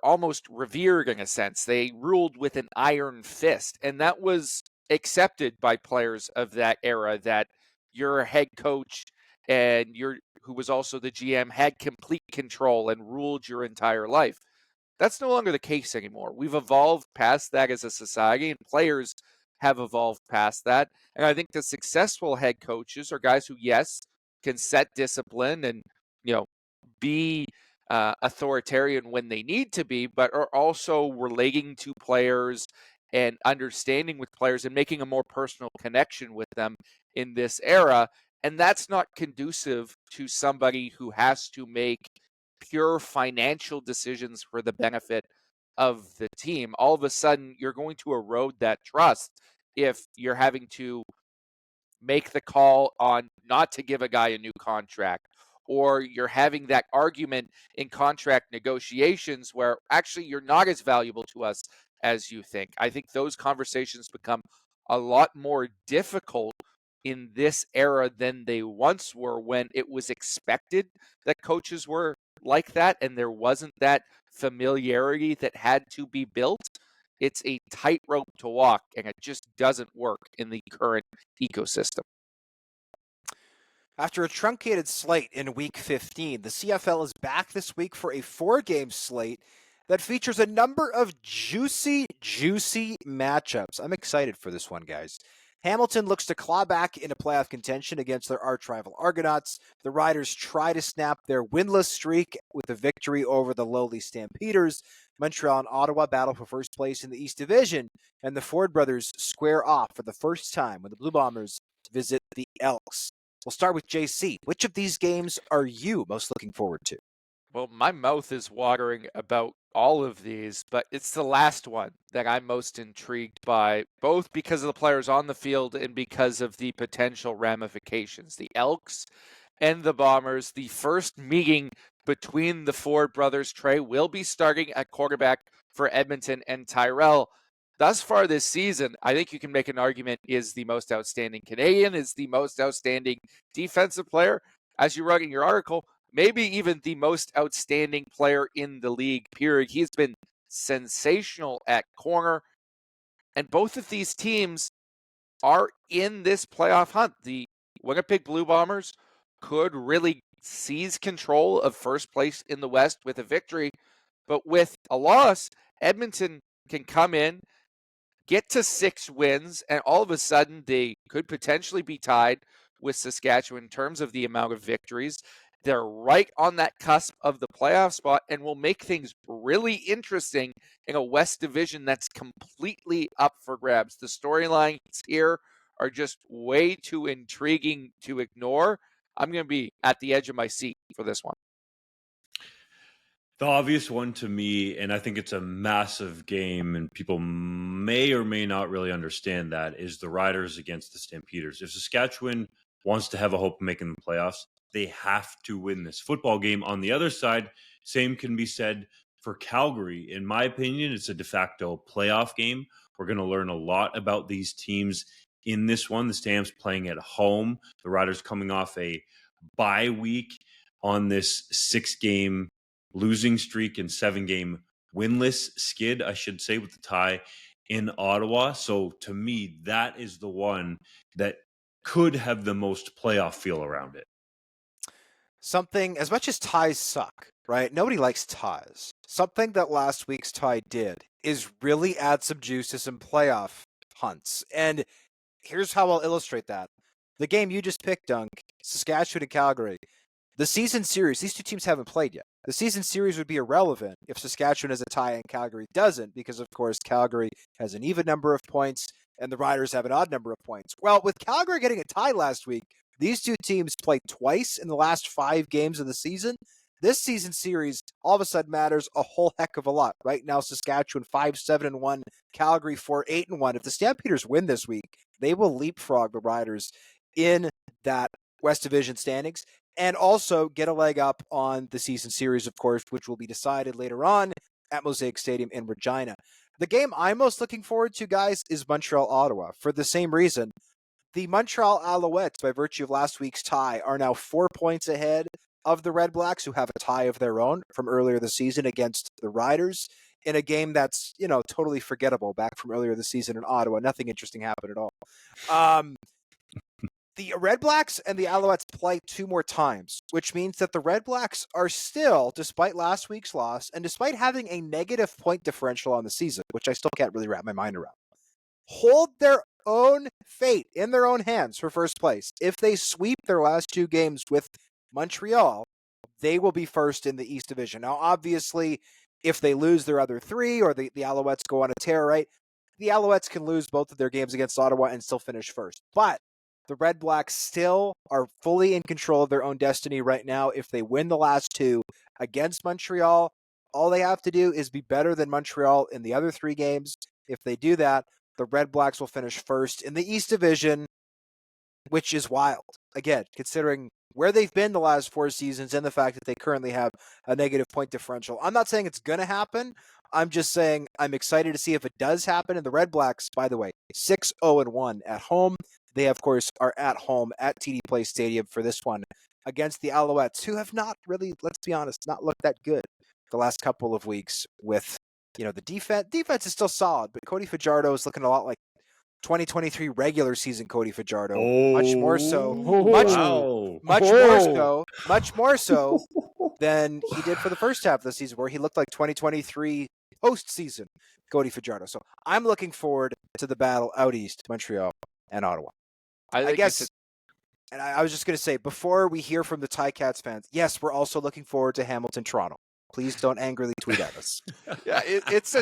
almost revered in a sense. They ruled with an iron fist, and that was accepted by players of that era, that your head coach and who was also the GM had complete control and ruled your entire life. That's no longer the case anymore. We've evolved past that as a society, and players have evolved past that. And I think the successful head coaches are guys who, yes, can set discipline and be authoritarian when they need to be, but are also relating to players and understanding with players and making a more personal connection with them in this era. And that's not conducive to somebody who has to make pure financial decisions for the benefit of the team. All of a sudden, you're going to erode that trust if you're having to make the call on not to give a guy a new contract, or you're having that argument in contract negotiations where actually you're not as valuable to us as you think. I think those conversations become a lot more difficult in this era than they once were, when it was expected that coaches were like that and there wasn't that familiarity that had to be built. It's a tightrope to walk, and it just doesn't work in the current ecosystem. After a truncated slate in Week 15, the CFL is back this week for a 4-game slate that features a number of juicy matchups. I'm excited for this one, guys. Hamilton looks to claw back into playoff contention against their arch-rival Argonauts. The Riders try to snap their winless streak with a victory over the lowly Stampeders. Montreal and Ottawa battle for first place in the East Division, and the Ford brothers square off for the first time when the Blue Bombers visit the Elks. We'll start with JC. Which of these games are you most looking forward to? Well, my mouth is watering about all of these, but it's the last one that I'm most intrigued by, both because of the players on the field and because of the potential ramifications. The Elks and the Bombers, the first meeting between the Ford brothers, Trey, will be starting at quarterback for Edmonton, and Tyrell, thus far this season, I think you can make an argument, is the most outstanding Canadian, is the most outstanding defensive player. As you wrote in your article, maybe even the most outstanding player in the league, period. He's been sensational at corner. And both of these teams are in this playoff hunt. The Winnipeg Blue Bombers could really seize control of first place in the West with a victory. But with a loss, Edmonton can come in, get to 6 wins, and all of a sudden they could potentially be tied with Saskatchewan in terms of the amount of victories. They're right on that cusp of the playoff spot and will make things really interesting in a West Division that's completely up for grabs. The storylines here are just way too intriguing to ignore. I'm going to be at the edge of my seat for this one. The obvious one to me, and I think it's a massive game, and people may or may not really understand that, is the Riders against the Stampeders. If Saskatchewan wants to have a hope of making the playoffs, they have to win this football game. On the other side, same can be said for Calgary. In my opinion, it's a de facto playoff game. We're going to learn a lot about these teams in this one. The Stamps playing at home, the Riders coming off a bye week on this 6-game losing streak and 7-game winless skid, I should say, with the tie in Ottawa. So to me, that is the one that could have the most playoff feel around it. Something, as much as ties suck, right? Nobody likes ties. Something that last week's tie did is really add some juice to some playoff hunts. And here's how I'll illustrate that. The game you just picked, Dunk, Saskatchewan and Calgary, the season series, these two teams haven't played yet. The season series would be irrelevant if Saskatchewan has a tie and Calgary doesn't, because, of course, Calgary has an even number of points and the Riders have an odd number of points. Well, with Calgary getting a tie last week, these two teams played twice in the last 5 games of the season. This season series all of a sudden matters a whole heck of a lot. Right now, Saskatchewan 5-7-1, Calgary 4-8-1. If the Stampeders win this week, they will leapfrog the Riders in that West Division standings and also get a leg up on the season series, of course, which will be decided later on at Mosaic Stadium in Regina. The game I'm most looking forward to, guys, is Montreal-Ottawa. For the same reason, the Montreal Alouettes, by virtue of last week's tie, are now 4 points ahead of the Red Blacks, who have a tie of their own from earlier this season against the Riders in a game that's, totally forgettable back from earlier this season in Ottawa. Nothing interesting happened at all. The Red Blacks and the Alouettes play 2 more times, which means that the Red Blacks are still, despite last week's loss, and despite having a negative point differential on the season, which I still can't really wrap my mind around, hold their own fate in their own hands for first place. If they sweep their last 2 games with Montreal, they will be first in the East Division. Now, obviously, if they lose their other 3 or the Alouettes go on a tear, right, the Alouettes can lose both of their games against Ottawa and still finish first. But the Red Blacks still are fully in control of their own destiny right now. If they win the last two against Montreal, all they have to do is be better than Montreal in the other 3 games. If they do that, the Red Blacks will finish first in the East Division, which is wild. Again, considering where they've been the last 4 seasons and the fact that they currently have a negative point differential. I'm not saying it's going to happen. I'm just saying I'm excited to see if it does happen. And the Red Blacks, by the way, 6-0-1 at home. They, of course, are at home at TD Place Stadium for this one against the Alouettes, who have not really, let's be honest, not looked that good the last couple of weeks with, the defense. Defense is still solid, but Cody Fajardo is looking a lot like 2023 regular season Cody Fajardo. Much more so. Much more so than he did for the first half of the season, where he looked like 2023 postseason Cody Fajardo. So I'm looking forward to the battle out east, Montreal and Ottawa. I guess, and I was just going to say, before we hear from the Ticats fans, yes, we're also looking forward to Hamilton, Toronto. Please don't angrily tweet at us. Yeah, it's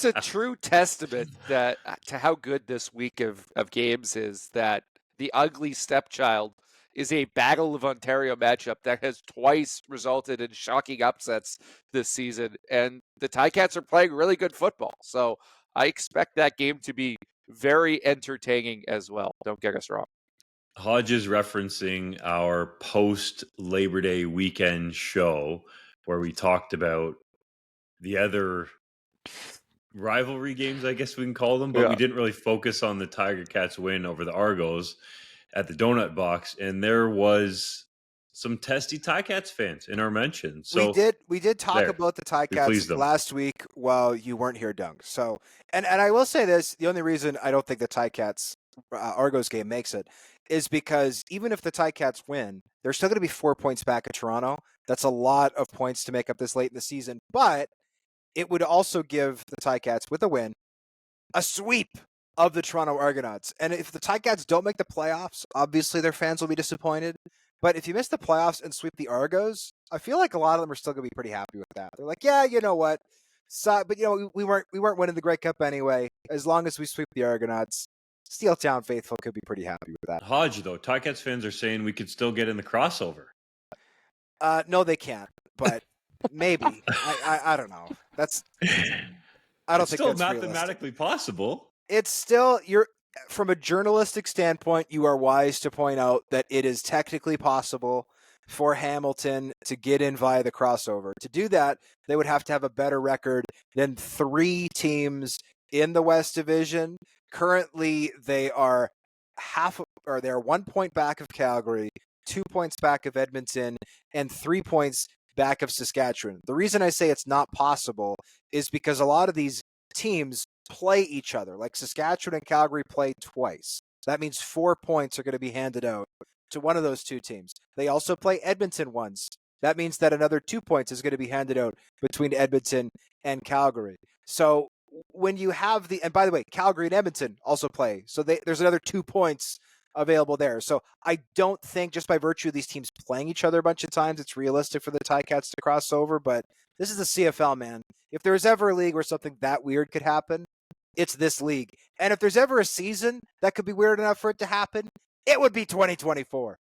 a true testament to how good this week of games is, that the ugly stepchild is a Battle of Ontario matchup that has twice resulted in shocking upsets this season, and the Ticats are playing really good football. So I expect that game to be very entertaining as well. Don't get us wrong. Hodge is referencing our post-Labor Day weekend show where we talked about the other rivalry games, I guess we can call them, but we didn't really focus on the Tiger Cats win over the Argos at the Donut Box, and there was some testy Ticats fans in our mention. So we did talk about the Ticats last week while you weren't here, Dunk. So, and I will say this: the only reason I don't think the Ticats Argos game makes it is because even if the Ticats win, they're still going to be 4 points back at Toronto. That's a lot of points to make up this late in the season, but it would also give the Ticats, with a win, a sweep of the Toronto Argonauts. And if the Ticats don't make the playoffs, obviously their fans will be disappointed. But if you miss the playoffs and sweep the Argos, I feel like a lot of them are still going to be pretty happy with that. They're like, yeah, you know what? But we weren't winning the Grey Cup anyway. As long as we sweep the Argonauts, Steeltown faithful could be pretty happy with that. Hodge, though, Ticats fans are saying we could still get in the crossover. No, they can't. But maybe. I don't know. I don't think still that's mathematically realistic. Possible. It's still from a journalistic standpoint, you are wise to point out that it is technically possible for Hamilton to get in via the crossover. To do that, they would have to have a better record than 3 teams in the West Division. Currently, they are they're 1 point back of Calgary, 2 points back of Edmonton, and 3 points back of Saskatchewan. The reason I say it's not possible is because a lot of these teams play each other. Like Saskatchewan and Calgary play twice. That means 4 points are going to be handed out to one of those 2 teams. They also play Edmonton once. That means that another 2 points is going to be handed out between Edmonton and Calgary. So when you have and by the way, Calgary and Edmonton also play. So there's another 2 points available there. So I don't think, just by virtue of these teams playing each other a bunch of times, it's realistic for the Ticats to cross over. But this is the CFL, man. If there's ever a league where something that weird could happen, it's this league. And if there's ever a season that could be weird enough for it to happen, it would be 2024.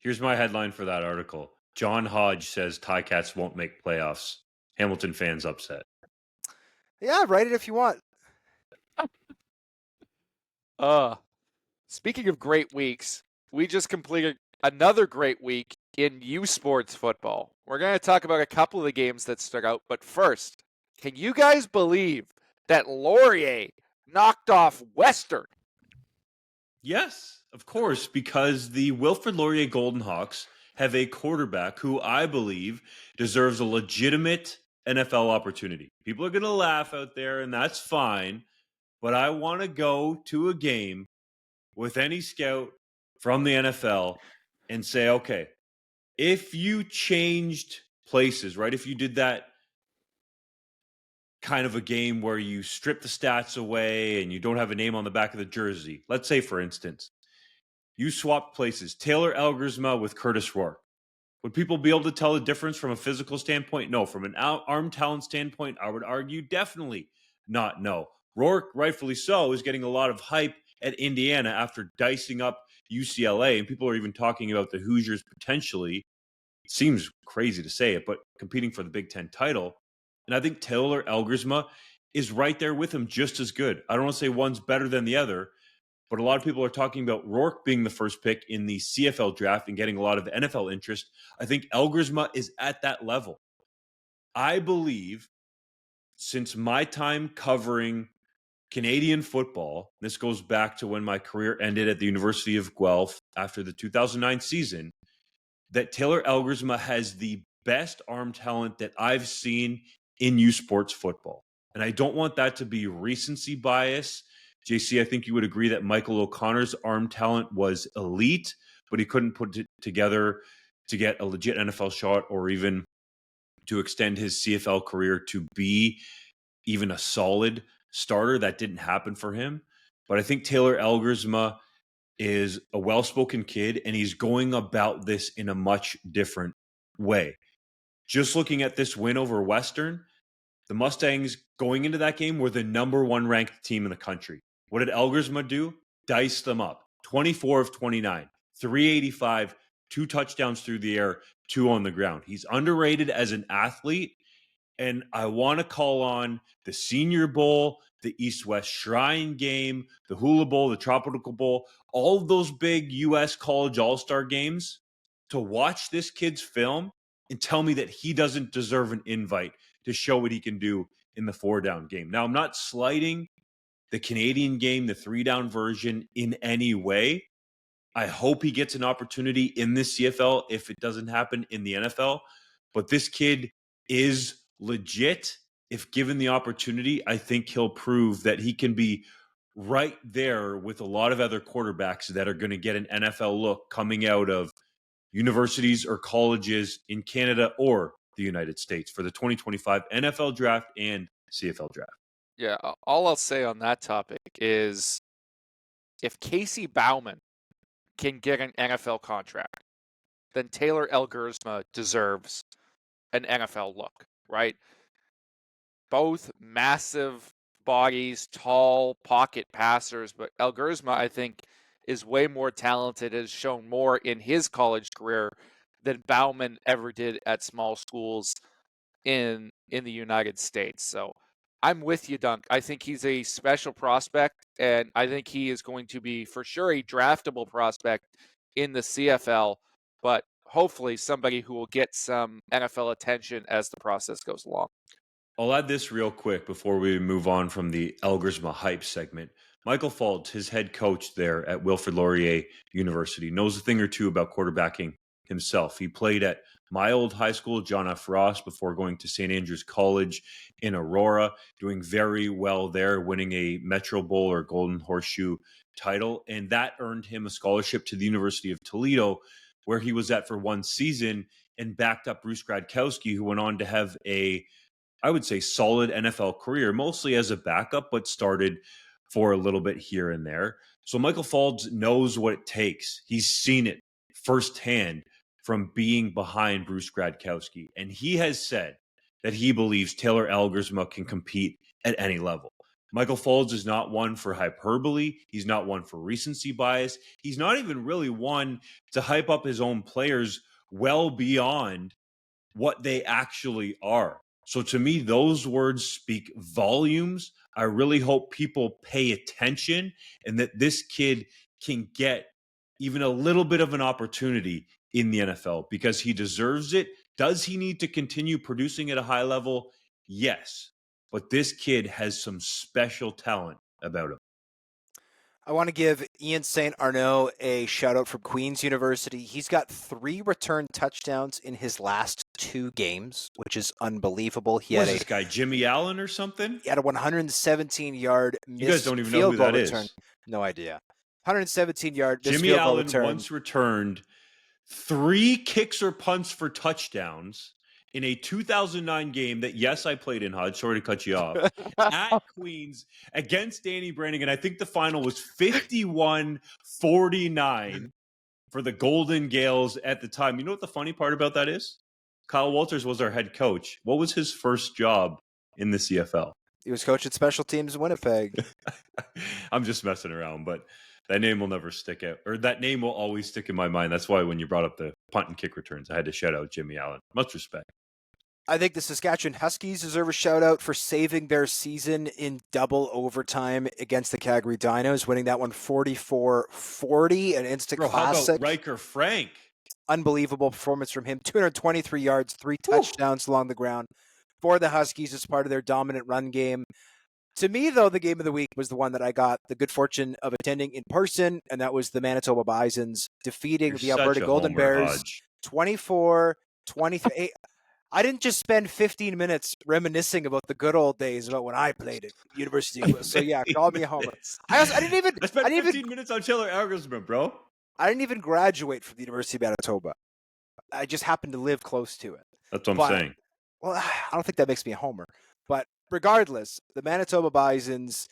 Here's my headline for that article. John Hodge says Ticats won't make playoffs. Hamilton fans upset. Yeah, write it if you want. Speaking of great weeks, we just completed another great week in U Sports football. We're going to talk about a couple of the games that stuck out, but first, can you guys believe that Laurier knocked off Western? Yes, of course, because the Wilfrid Laurier Golden Hawks have a quarterback who I believe deserves a legitimate NFL opportunity. People are going to laugh out there, and that's fine, but I want to go to a game with any scout from the NFL and say, okay, if you changed places, right? If you did that kind of a game where you strip the stats away and you don't have a name on the back of the jersey. Let's say, for instance, you swapped places, Taylor Elgersma with Kurtis Rourke. Would people be able to tell the difference from a physical standpoint? No. From an arm talent standpoint, I would argue definitely not no. Rourke, rightfully so, is getting a lot of hype at Indiana after dicing up UCLA. And people are even talking about the Hoosiers potentially, it seems crazy to say it, but competing for the Big Ten title. And I think Taylor Elgersma is right there with him, just as good. I don't want to say one's better than the other, but a lot of people are talking about Rourke being the first pick in the CFL draft and getting a lot of NFL interest. I think Elgersma is at that level. I believe, since my time covering Canadian football, this goes back to when my career ended at the University of Guelph after the 2009 season, that Taylor Elgersma has the best arm talent that I've seen in U Sports football. And I don't want that to be recency bias. JC, I think you would agree that Michael O'Connor's arm talent was elite, but he couldn't put it together to get a legit NFL shot or even to extend his CFL career to be even a solid starter. That didn't happen for him. But I think Taylor Elgersma is a well-spoken kid, and he's going about this in a much different way. Just looking at this win over Western, the Mustangs going into that game were the number one ranked team in the country. What did Elgersma do? Dice them up. 24 of 29, 385, 2 touchdowns through the air, 2 on the ground. He's underrated as an athlete, and I want to call on the Senior Bowl, the East-West Shrine Game, the Hula Bowl, the Tropical Bowl, all of those big U.S. college all-star games to watch this kid's film and tell me that he doesn't deserve an invite to show what he can do in the 4-down game. Now, I'm not slighting the Canadian game, the 3-down version, in any way. I hope he gets an opportunity in this CFL if it doesn't happen in the NFL. But this kid is legit. If given the opportunity, I think he'll prove that he can be right there with a lot of other quarterbacks that are going to get an NFL look coming out of universities or colleges in Canada or the United States for the 2025 NFL draft and CFL draft. Yeah, all I'll say on that topic is if Casey Bauman can get an NFL contract, then Taylor Elgersma deserves an NFL look, right? Both massive bodies, tall pocket passers, but Elgersma, I think, is way more talented, has shown more in his college career than Bauman ever did at small schools in the United States. So I'm with you, Dunk. I think he's a special prospect, and I think he is going to be for sure a draftable prospect in the CFL, but hopefully somebody who will get some NFL attention as the process goes along. I'll add this real quick before we move on from the Elgersma hype segment. Michael Fultz, his head coach there at Wilfrid Laurier University, knows a thing or two about quarterbacking himself. He played at my old high school, John F. Ross, before going to St. Andrews College in Aurora, doing very well there, winning a Metro Bowl or Golden Horseshoe title. And that earned him a scholarship to the University of Toledo, where he was at for one season and backed up Bruce Gradkowski, who went on to have I would say, solid NFL career, mostly as a backup, but started for a little bit here and there. So Michael Fultz knows what it takes. He's seen it firsthand from being behind Bruce Gradkowski. And he has said that he believes Taylor Elgersma can compete at any level. Michael Fultz is not one for hyperbole. He's not one for recency bias. He's not even really one to hype up his own players well beyond what they actually are. So to me, those words speak volumes. I really hope people pay attention and that this kid can get even a little bit of an opportunity in the NFL because he deserves it. Does he need to continue producing at a high level? Yes. But this kid has some special talent about him. I want to give Ian St. Arnaud a shout out from Queen's University. He's got 3 return touchdowns in his last 2 games, which is unbelievable. What is this guy, Jimmy Allen or something? He had a 117-yard missed You guys don't even know who that return. is. No idea. 117-yard missed Jimmy field goal Allen return. once returned 3 kicks or punts for touchdowns in a 2009 game that, yes, I played in, Hodge. Sorry to cut you off. At Queens against Danny Brannigan. I think the final was 51-49 for the Golden Gales at the time. You know what the funny part about that is? Kyle Walters was our head coach. What was his first job in the CFL? He was coaching special teams in Winnipeg. I'm just messing around, but that name will never stick out, or that name will always stick in my mind. That's why when you brought up the punt and kick returns, I had to shout out Jimmy Allen. Much respect. I think the Saskatchewan Huskies deserve a shout out for saving their season in double overtime against the Calgary Dinos, winning that one 44-40, an instant classic. How about Riker Frank? Unbelievable performance from him. 223 yards, 3 touchdowns along the ground for the Huskies as part of their dominant run game. To me, though, the game of the week was the one that I got the good fortune of attending in person, and that was the Manitoba Bisons defeating the Alberta Golden Bears 24-23. I didn't just spend 15 minutes reminiscing about the good old days about when I played at University. So yeah, call me a homer. I spent 15 minutes on Taylor Argosman, bro. I didn't even graduate from the University of Manitoba. I just happened to live close to it. That's what I'm saying. Well, I don't think that makes me a homer. But regardless, the Manitoba Bisons,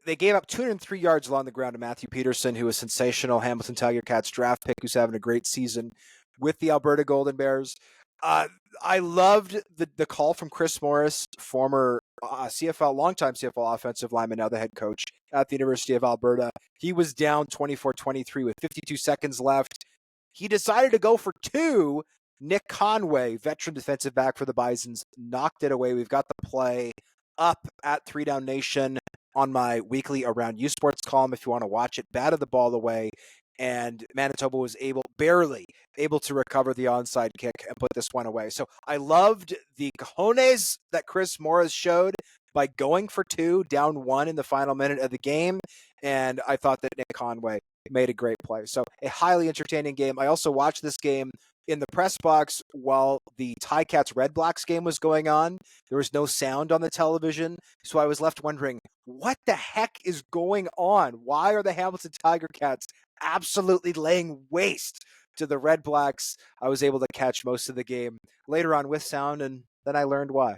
they gave up 203 yards along the ground to Matthew Peterson, who was sensational Hamilton Tiger Cats draft pick, who's having a great season with the Alberta Golden Bears. I loved the call from Chris Morris, former longtime CFL offensive lineman, now the head coach at the University of Alberta. He was down 24-23 with 52 seconds left. He decided to go for two. Nick Conway, veteran defensive back for the Bisons, knocked it away. We've got the play up at 3DownNation on my weekly Around U Sports column if you want to watch it. Batted the ball away, and Manitoba was barely able to recover the onside kick and put this one away. So I loved the cojones that Chris Morris showed by going for two, down one in the final minute of the game, and I thought that Nick Conway made a great play. So a highly entertaining game. I also watched this game in the press box while the Ticats Red Blacks game was going on. There was no sound on the television, so I was left wondering, what the heck is going on? Why are the Hamilton Tiger Cats absolutely laying waste to the Red Blacks? I was able to catch most of the game later on with sound, and then I learned why.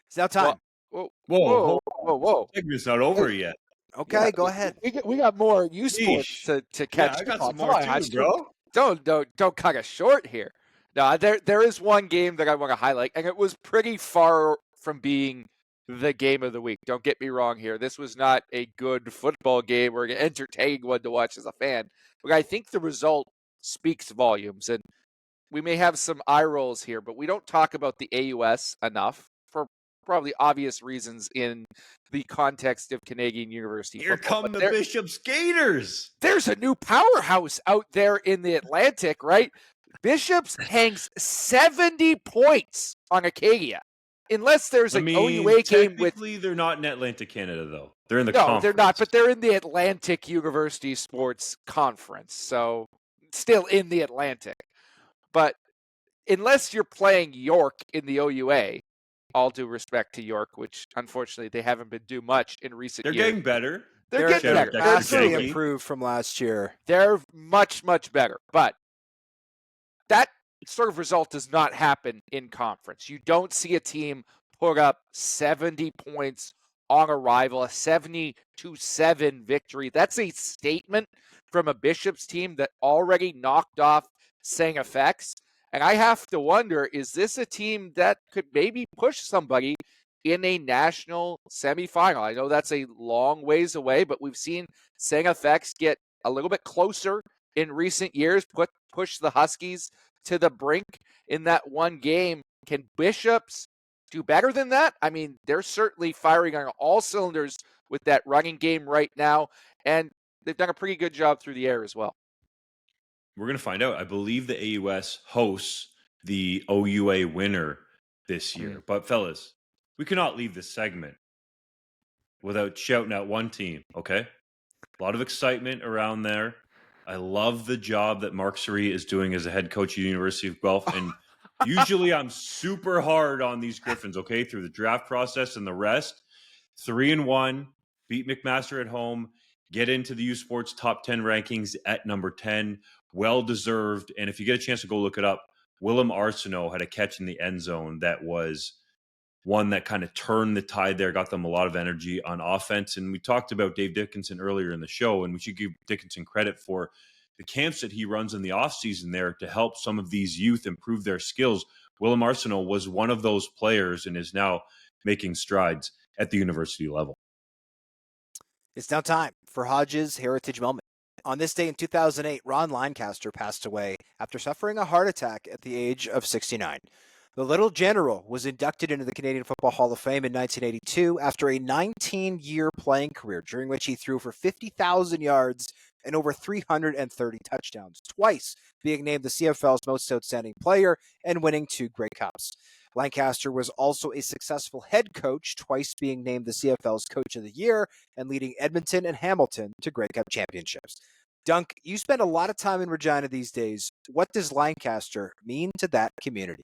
It's now time. Whoa. It's not over yet. Okay, yeah, go ahead. We got more U Sports to catch. Yeah, I got some more too, bro. Don't cut us short here. No, there is one game that I want to highlight, and it was pretty far from being the game of the week. Don't get me wrong here. This was not a good football game or an entertaining one to watch as a fan. But I think the result speaks volumes. And we may have some eye rolls here, but we don't talk about the AUS enough for probably obvious reasons in the context of Canadian University Here football. Come the Bishop's Gators. There's a new powerhouse out there in the Atlantic, right? Bishops hangs 70 points on Acadia. Unless there's an OUA game with... Technically, they're not in Atlantic Canada, though. They're in the conference. No, they're not, but they're in the Atlantic University Sports Conference, so still in the Atlantic. But unless you're playing York in the OUA, all due respect to York, which unfortunately they haven't been doing much in recent years. They're getting better. They're getting better. They're absolutely improved from last year. They're much, much better. But that sort of result does not happen in conference. You don't see a team put up 70 points on a rival, a 70-7 victory. That's a statement from a Bishops team that already knocked off St. FX. And I have to wonder, is this a team that could maybe push somebody in a national semifinal? I know that's a long ways away, but we've seen St. FX get a little bit closer in recent years, push the Huskies to the brink in that one game. Can Bishops do better than that? I mean, they're certainly firing on all cylinders with that running game right now, and they've done a pretty good job through the air as well. We're going to find out. I believe the AUS hosts the OUA winner this year. But fellas, we cannot leave this segment without shouting out one team, okay? A lot of excitement around there. I love the job that Mark Suri is doing as a head coach at the University of Guelph. And usually I'm super hard on these Griffins, okay, through the draft process and the rest. 3-1, beat McMaster at home, get into the U Sports top 10 rankings at number 10. Well-deserved. And if you get a chance to go look it up, Willem Arsenault had a catch in the end zone that was one that kind of turned the tide there, got them a lot of energy on offense. And we talked about Dave Dickenson earlier in the show, and we should give Dickenson credit for the camps that he runs in the offseason there to help some of these youth improve their skills. Willem Arsenault was one of those players and is now making strides at the university level. It's now time for Hodge's Heritage Moment. On this day in 2008, Ron Lancaster passed away after suffering a heart attack at the age of 69. The Little General was inducted into the Canadian Football Hall of Fame in 1982 after a 19-year playing career, during which he threw for 50,000 yards and over 330 touchdowns, twice being named the CFL's most outstanding player and winning 2 Grey Cups. Lancaster was also a successful head coach, twice being named the CFL's Coach of the Year and leading Edmonton and Hamilton to Grey Cup championships. Dunk, you spend a lot of time in Regina these days. What does Lancaster mean to that community?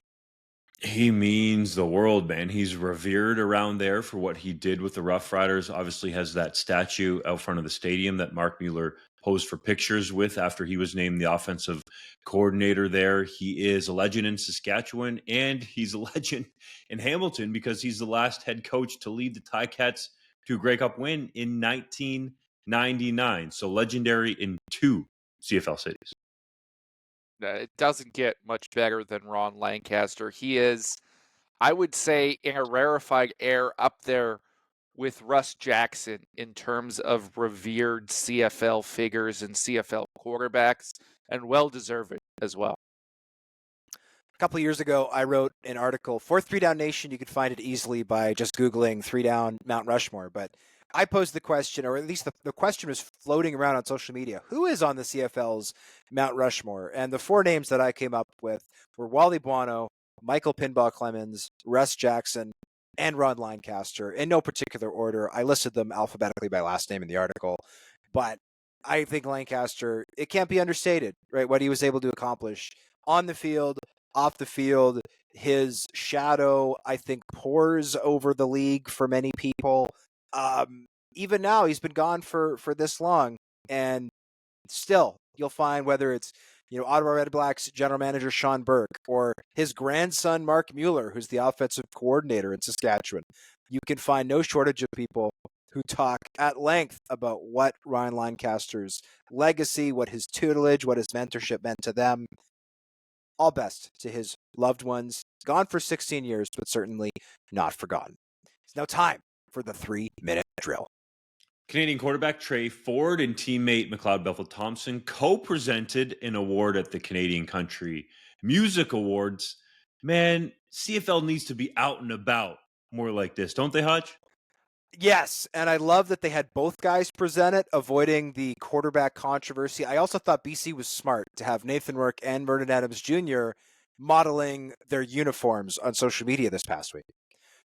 He means the world, man. He's revered around there for what he did with the Rough Riders. Obviously has that statue out front of the stadium that Mark Mueller posed for pictures with after he was named the offensive coordinator there. He is a legend in Saskatchewan, and he's a legend in Hamilton because he's the last head coach to lead the Ticats to a Grey Cup win in 1999. So legendary in 2 CFL cities. It doesn't get much better than Ron Lancaster. He is, I would say, in a rarefied air up there with Russ Jackson in terms of revered CFL figures and CFL quarterbacks, and well-deserved as well. A couple of years ago, I wrote an article for 3DownNation. You could find it easily by just Googling 3Down Mount Rushmore. But I posed the question, or at least the question was floating around on social media, who is on the CFL's Mount Rushmore? And the 4 names that I came up with were Wally Buono, Michael Pinball Clemens, Russ Jackson, and Ron Lancaster, in no particular order. I listed them alphabetically by last name in the article. But I think Lancaster, it can't be understated, right, what he was able to accomplish on the field, off the field. His shadow, I think, pours over the league for many people. Even now, he's been gone for this long, and still, you'll find whether it's Ottawa Red Blacks general manager Sean Burke or his grandson Mark Mueller, who's the offensive coordinator in Saskatchewan, you can find no shortage of people who talk at length about what Ryan Lancaster's legacy, what his tutelage, what his mentorship meant to them. All best to his loved ones. Gone for 16 years, but certainly not forgotten. It's now time for the 3-minute drill. Canadian quarterback Trey Ford and teammate McLeod Belfield Thompson co-presented an award at the Canadian Country Music Awards. Man, CFL needs to be out and about more like this, don't they, Hodge? Yes, and I love that they had both guys present it, avoiding the quarterback controversy. I also thought BC was smart to have Nathan Rourke and Vernon Adams Jr. modeling their uniforms on social media this past week.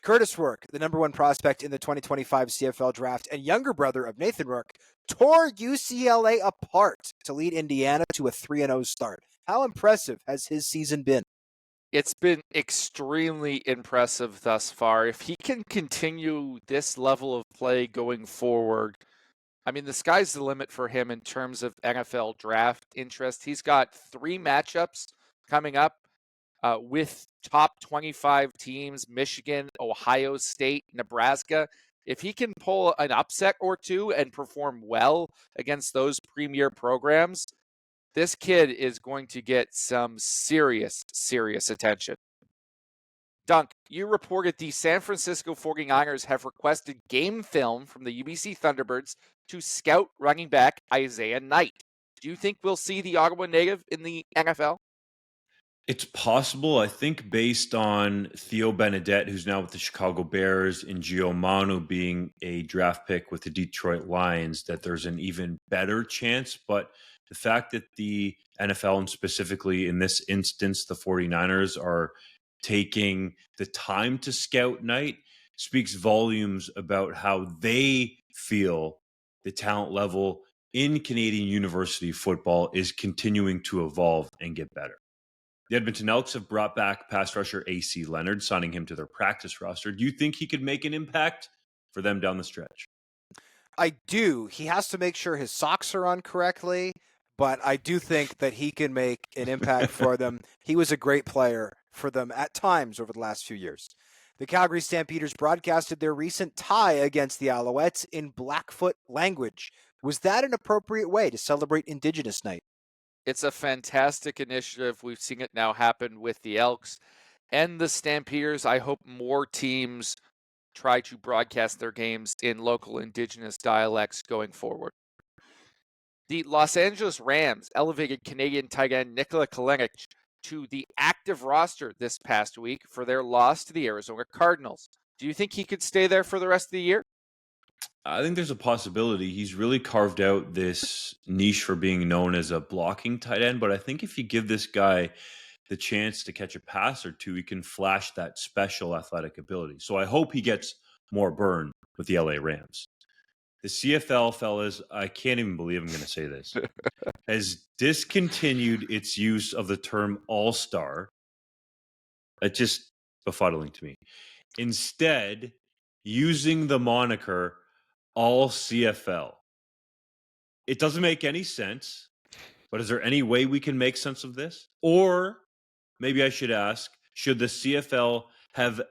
Kurtis Rourke, the number 1 prospect in the 2025 CFL draft and younger brother of Nathan Rourke, tore UCLA apart to lead Indiana to a 3-0 start. How impressive has his season been? It's been extremely impressive thus far. If he can continue this level of play going forward, I mean, the sky's the limit for him in terms of NFL draft interest. He's got 3 matchups coming up with top 25 teams: Michigan, Ohio State, Nebraska. If he can pull an upset or 2 and perform well against those premier programs, this kid is going to get some serious attention. Dunk, you reported the San Francisco 49ers have requested game film from the UBC Thunderbirds to scout running back Isaiah Knight. Do you think we'll see the Ottawa native in the NFL? It's possible. I think based on Theo Benedette, who's now with the Chicago Bears, and Gio Manu being a draft pick with the Detroit Lions, that there's an even better chance. But the fact that the NFL, and specifically in this instance, the 49ers, are taking the time to scout Knight speaks volumes about how they feel the talent level in Canadian university football is continuing to evolve and get better. The Edmonton Elks have brought back pass rusher AC Leonard, signing him to their practice roster. Do you think he could make an impact for them down the stretch? I do. He has to make sure his socks are on correctly, but I do think that he can make an impact for them. He was a great player for them at times over the last few years. The Calgary Stampeders broadcasted their recent tie against the Alouettes in Blackfoot language. Was that an appropriate way to celebrate Indigenous Night? It's a fantastic initiative. We've seen it now happen with the Elks and the Stampeders. I hope more teams try to broadcast their games in local Indigenous dialects going forward. The Los Angeles Rams elevated Canadian tight end Nikola Kalinic to the active roster this past week for their loss to the Arizona Cardinals. Do you think he could stay there for the rest of the year? I think there's a possibility. He's really carved out this niche for being known as a blocking tight end, but I think if you give this guy the chance to catch a pass or two, he can flash that special athletic ability. So I hope he gets more burn with the LA Rams. The CFL, fellas, I can't even believe I'm going to say this, has discontinued its use of the term all-star. It's just befuddling to me. Instead, using the moniker all CFL. It doesn't make any sense, but is there any way we can make sense of this? Or maybe I should ask, should the CFL have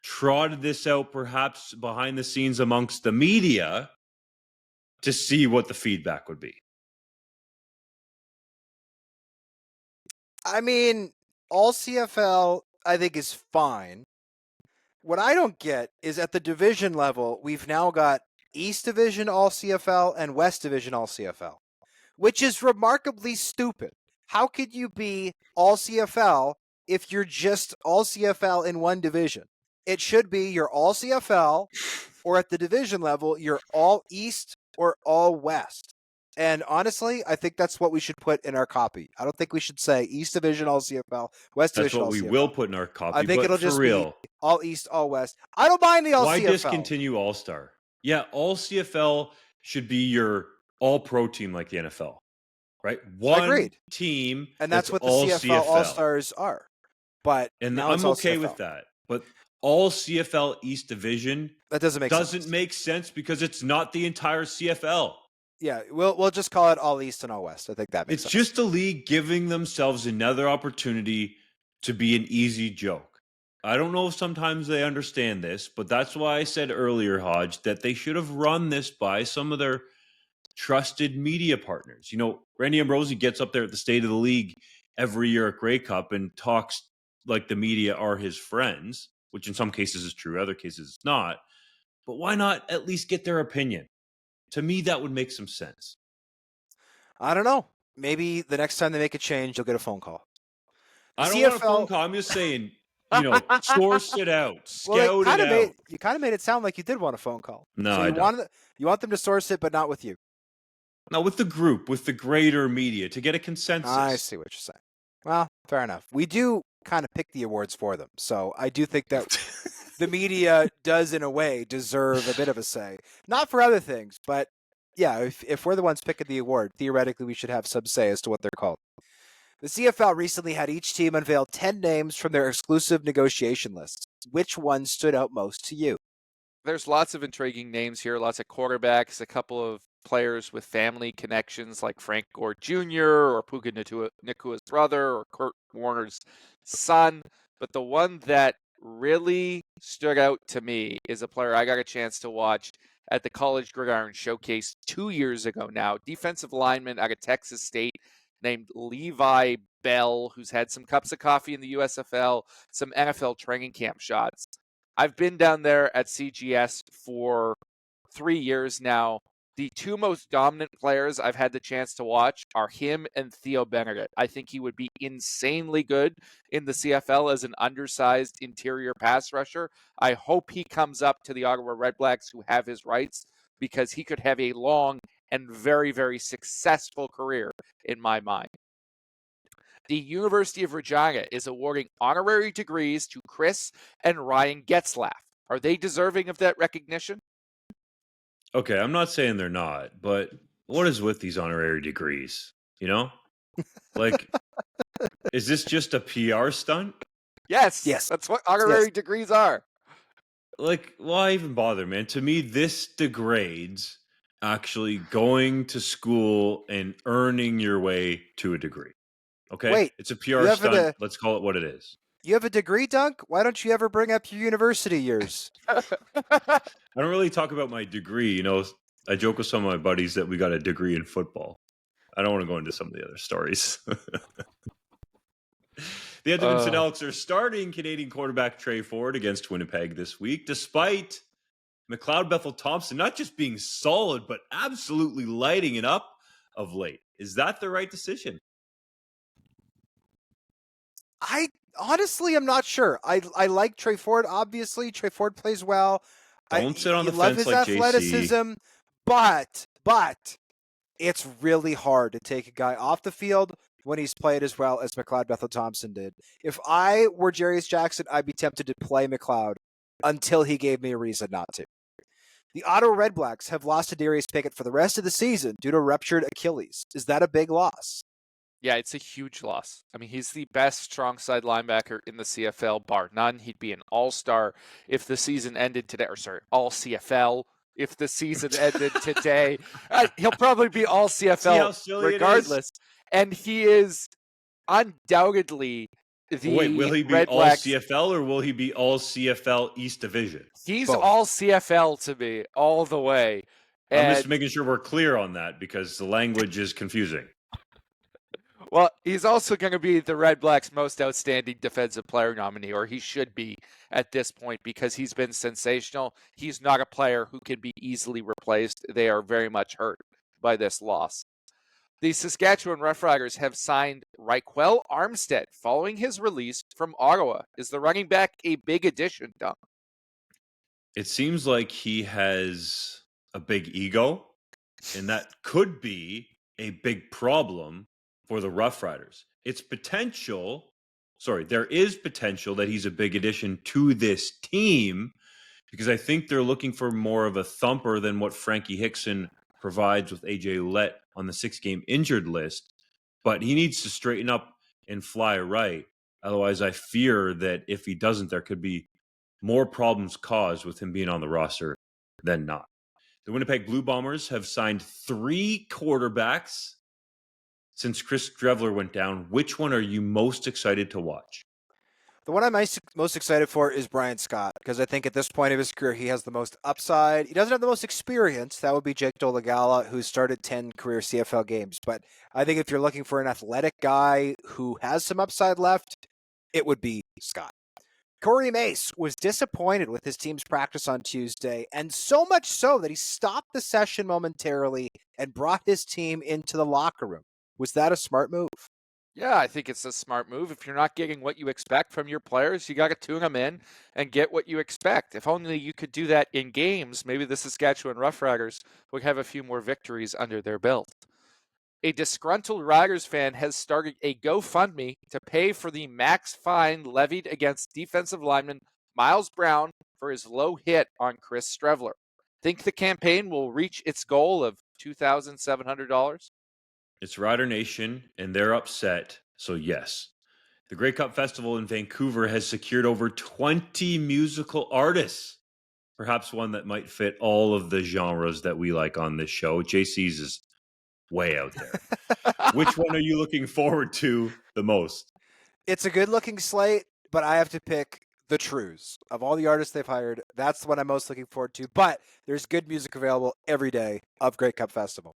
trotted this out perhaps behind the scenes amongst the media to see what the feedback would be? I mean, all CFL, I think, is fine. What I don't get is at the division level, we've now got East Division All CFL and West Division All CFL, which is remarkably stupid. How could you be All CFL if you're just All CFL in one division? It should be you're All CFL, or at the division level, you're All East or All West. And honestly, I think that's what we should put in our copy. I don't think we should say East Division All CFL, West That's Division what All we CFL. will put in our copy. I think but it'll for just real, be All East, All West. I don't mind the All why CFL. discontinue All-Star? Yeah, All CFL should be your All-Pro team like the NFL, right? One Agreed. team, And that's what the all CFL All-Stars are. But and now I'm it's all okay CFL. with that. But All CFL East Division That doesn't make sense because it's not the entire CFL. Yeah, we'll just call it All East and All West. I think that makes It's sense. just a league giving themselves another opportunity to be an easy joke. I don't know if sometimes they understand this, but that's why I said earlier, Hodge, that they should have run this by some of their trusted media partners. You know, Randy Ambrosie gets up there at the State of the League every year at Grey Cup and talks like the media are his friends, which in some cases is true, other cases it's not. But why not at least get their opinion? To me, that would make some sense. I don't know. Maybe the next time they make a change, you'll get a phone call. I don't want a phone call. I'm just saying, source it out, scout it out. You kind of made it sound like you did want a phone call. No, so I don't. You want them to source it, but not with you. No, with the group, with the greater media, to get a consensus. I see what you're saying. Well, fair enough. We do kind of pick the awards for them, so I do think that the media does, in a way, deserve a bit of a say. Not for other things, but yeah, if we're the ones picking the award, theoretically we should have some say as to what they're called. The CFL recently had each team unveil 10 names from their exclusive negotiation lists. Which one stood out most to you? There's lots of intriguing names here, lots of quarterbacks, a couple of players with family connections like Frank Gore Jr. or Puka Nakua's brother or Kurt Warner's son. But the one that really stood out to me is a player I got a chance to watch at the College Gridiron Showcase 2 years ago now. Defensive lineman out of Texas State named Levi Bell, who's had some cups of coffee in the USFL, some NFL training camp shots. I've been down there at CGS for 3 years now. The two most dominant players I've had the chance to watch are him and Theo Benedict. I think he would be insanely good in the CFL as an undersized interior pass rusher. I hope he comes up to the Ottawa Redblacks, who have his rights, because he could have a long and very, very successful career in my mind. The University of Regina is awarding honorary degrees to Chris and Ryan Getzlaff. Are they deserving of that recognition? Okay, I'm not saying they're not, but what is with these honorary degrees? Like, is this just a PR stunt? Yes. That's what honorary degrees are. Like, why even bother, man? To me, this degrades actually going to school and earning your way to a degree. Okay? Wait, it's a PR stunt. Let's call it what it is. You have a degree, Dunk? Why don't you ever bring up your university years? I don't really talk about my degree. I joke with some of my buddies that we got a degree in football. I don't want to go into some of the other stories. The Edmonton Elks are starting Canadian quarterback Trey Ford against Winnipeg this week, despite McLeod Bethel-Thompson not just being solid, but absolutely lighting it up of late. Is that the right decision? I honestly am not sure. I like Trey Ford, obviously. Trey Ford plays well. Don't sit on the love fence his like athleticism, JC. but it's really hard to take a guy off the field when he's played as well as McLeod Bethel-Thompson did. If I were Jarius Jackson, I'd be tempted to play McLeod until he gave me a reason not to. The Ottawa Redblacks have lost Adarius Pickett for the rest of the season due to ruptured Achilles. Is that a big loss? Yeah, it's a huge loss. I mean, he's the best strong side linebacker in the CFL, bar none. He'd be an all-star if the season ended today. Or sorry, all CFL if the season ended today. He'll probably be all CFL regardless. And he is undoubtedly the Wait, will he be Red all Blacks. CFL or will he be all CFL East Division? He's Both. all CFL to me, all the way. I'm just making sure we're clear on that because the language is confusing. Well, he's also going to be the Red Blacks' most outstanding defensive player nominee, or he should be at this point because he's been sensational. He's not a player who can be easily replaced. They are very much hurt by this loss. The Saskatchewan Roughriders have signed Raquel Armstead following his release from Ottawa. Is the running back a big addition, Dom? It seems like he has a big ego, and that could be a big problem for the Roughriders. There is potential that he's a big addition to this team because I think they're looking for more of a thumper than what Frankie Hickson provides with AJ Ouellette on the 6-game injured list. But he needs to straighten up and fly right. Otherwise, I fear that if he doesn't, there could be more problems caused with him being on the roster than not. The Winnipeg Blue Bombers have signed 3 quarterbacks since Chris Drevler went down. Which one are you most excited to watch? The one I'm most excited for is Brian Scott, because I think at this point of his career, he has the most upside. He doesn't have the most experience. That would be Jake Dolegala, who started 10 career CFL games. But I think if you're looking for an athletic guy who has some upside left, it would be Scott. Corey Mace was disappointed with his team's practice on Tuesday, and so much so that he stopped the session momentarily and brought his team into the locker room. Was that a smart move? Yeah, I think it's a smart move. If you're not getting what you expect from your players, you got to tune them in and get what you expect. If only you could do that in games, maybe the Saskatchewan Roughriders would have a few more victories under their belt. A disgruntled Riders fan has started a GoFundMe to pay for the max fine levied against defensive lineman Miles Brown for his low hit on Chris Drevler. Think the campaign will reach its goal of $2,700? It's Rider Nation, and they're upset, so yes. The Grey Cup Festival in Vancouver has secured over 20 musical artists, perhaps one that might fit all of the genres that we like on this show. JC's is way out there. Which one are you looking forward to the most? It's a good-looking slate, but I have to pick the Trues. Of all the artists they've hired, that's the one I'm most looking forward to, but there's good music available every day of Grey Cup Festival.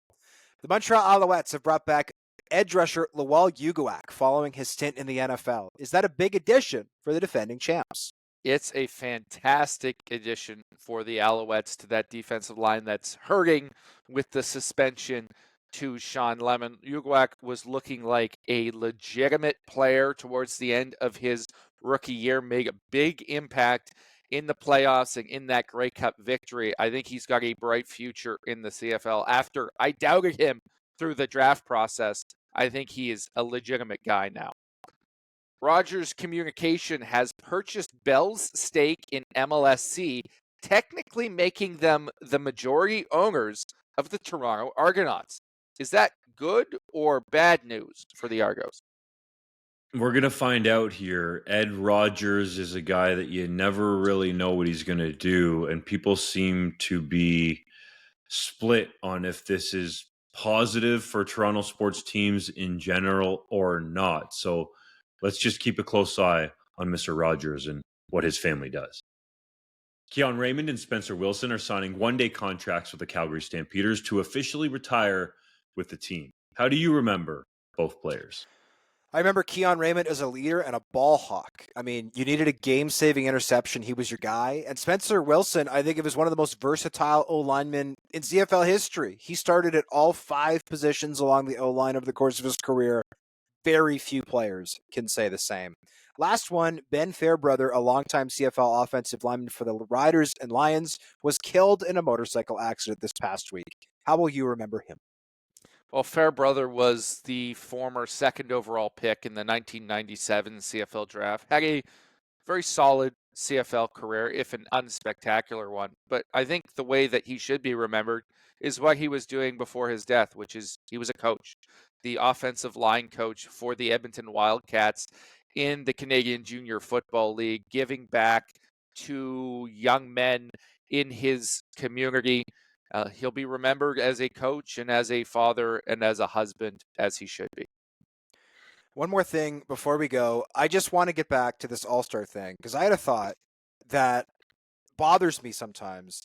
The Montreal Alouettes have brought back edge rusher Lawal Uguak following his stint in the NFL. Is that a big addition for the defending champs? It's a fantastic addition for the Alouettes to that defensive line that's hurting with the suspension to Sean Lemon. Uguak was looking like a legitimate player towards the end of his rookie year, made a big impact in the playoffs and in that Grey Cup victory. I think he's got a bright future in the CFL. After I doubted him through the draft process, I think he is a legitimate guy now. Rogers Communication has purchased Bell's stake in MLSC, technically making them the majority owners of the Toronto Argonauts. Is that good or bad news for the Argos? We're going to find out here. Ed Rogers is a guy that you never really know what he's going to do, and people seem to be split on if this is positive for Toronto sports teams in general or not. So let's just keep a close eye on Mr. Rogers and what his family does. Keon Raymond and Spencer Wilson are signing one-day contracts with the Calgary Stampeders to officially retire with the team. How do you remember both players? I remember Keon Raymond as a leader and a ball hawk. I mean, you needed a game-saving interception. He was your guy. And Spencer Wilson, I think, was one of the most versatile O-linemen in CFL history. He started at all 5 positions along the O-line over the course of his career. Very few players can say the same. Last one, Ben Fairbrother, a longtime CFL offensive lineman for the Riders and Lions, was killed in a motorcycle accident this past week. How will you remember him? Well, Fairbrother was the former second overall pick in the 1997 CFL draft. Had a very solid CFL career, if an unspectacular one. But I think the way that he should be remembered is what he was doing before his death, which is he was a coach, the offensive line coach for the Edmonton Wildcats in the Canadian Junior Football League, giving back to young men in his community. He'll be remembered as a coach and as a father and as a husband, as he should be. One more thing before we go. I just want to get back to this All-Star thing because I had a thought that bothers me sometimes.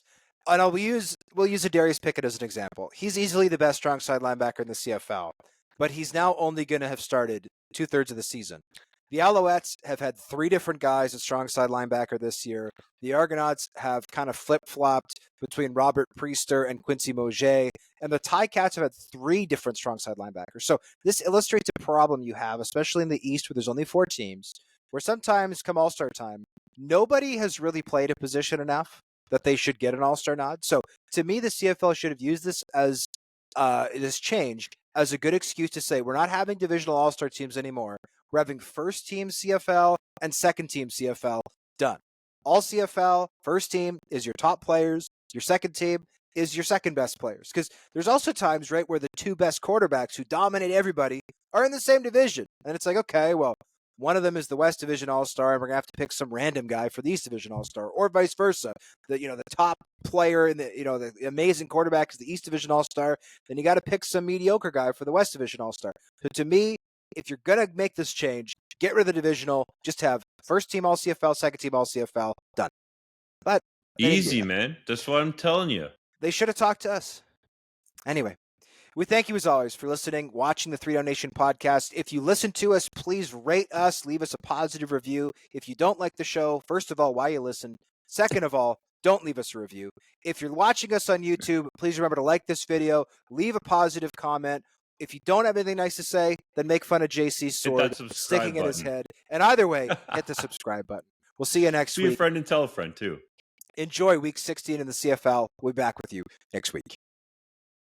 And we'll use Adarius Pickett as an example. He's easily the best strong side linebacker in the CFL, but he's now only going to have started 2/3 of the season. The Alouettes have had 3 different guys at strong side linebacker this year. The Argonauts have kind of flip-flopped between Robert Priester and Quincy Mauger. And the Ticats have had 3 different strong side linebackers. So this illustrates a problem you have, especially in the East where there's only 4 teams, where sometimes come All-Star time, nobody has really played a position enough that they should get an All-Star nod. So to me, the CFL should have used this as this change as a good excuse to say we're not having divisional All-Star teams anymore. We're having first team CFL and second team CFL. Done. All CFL, first team is your top players. Your second team is your second best players. Because there's also times, right, where the 2 best quarterbacks who dominate everybody are in the same division. And it's like, okay, well, one of them is the West Division All-Star, and we're going to have to pick some random guy for the East Division All-Star, or vice versa. The top player in the amazing quarterback is the East Division All-Star. Then you got to pick some mediocre guy for the West Division All-Star. So to me, if you're going to make this change, get rid of the divisional, just have first team All-CFL, second team All-CFL, done. But easy, man. That's what I'm telling you. They should have talked to us. Anyway, we thank you as always for listening, watching the 3DownNation podcast. If you listen to us, please rate us, leave us a positive review. If you don't like the show, first of all, why you listen? Second of all, don't leave us a review. If you're watching us on YouTube, please remember to like this video, leave a positive comment. If you don't have anything nice to say, then make fun of JC's sword sticking in his head. And either way, hit the subscribe button. We'll see you next week. Be a friend and tell a friend, too. Enjoy Week 16 in the CFL. We'll be back with you next week.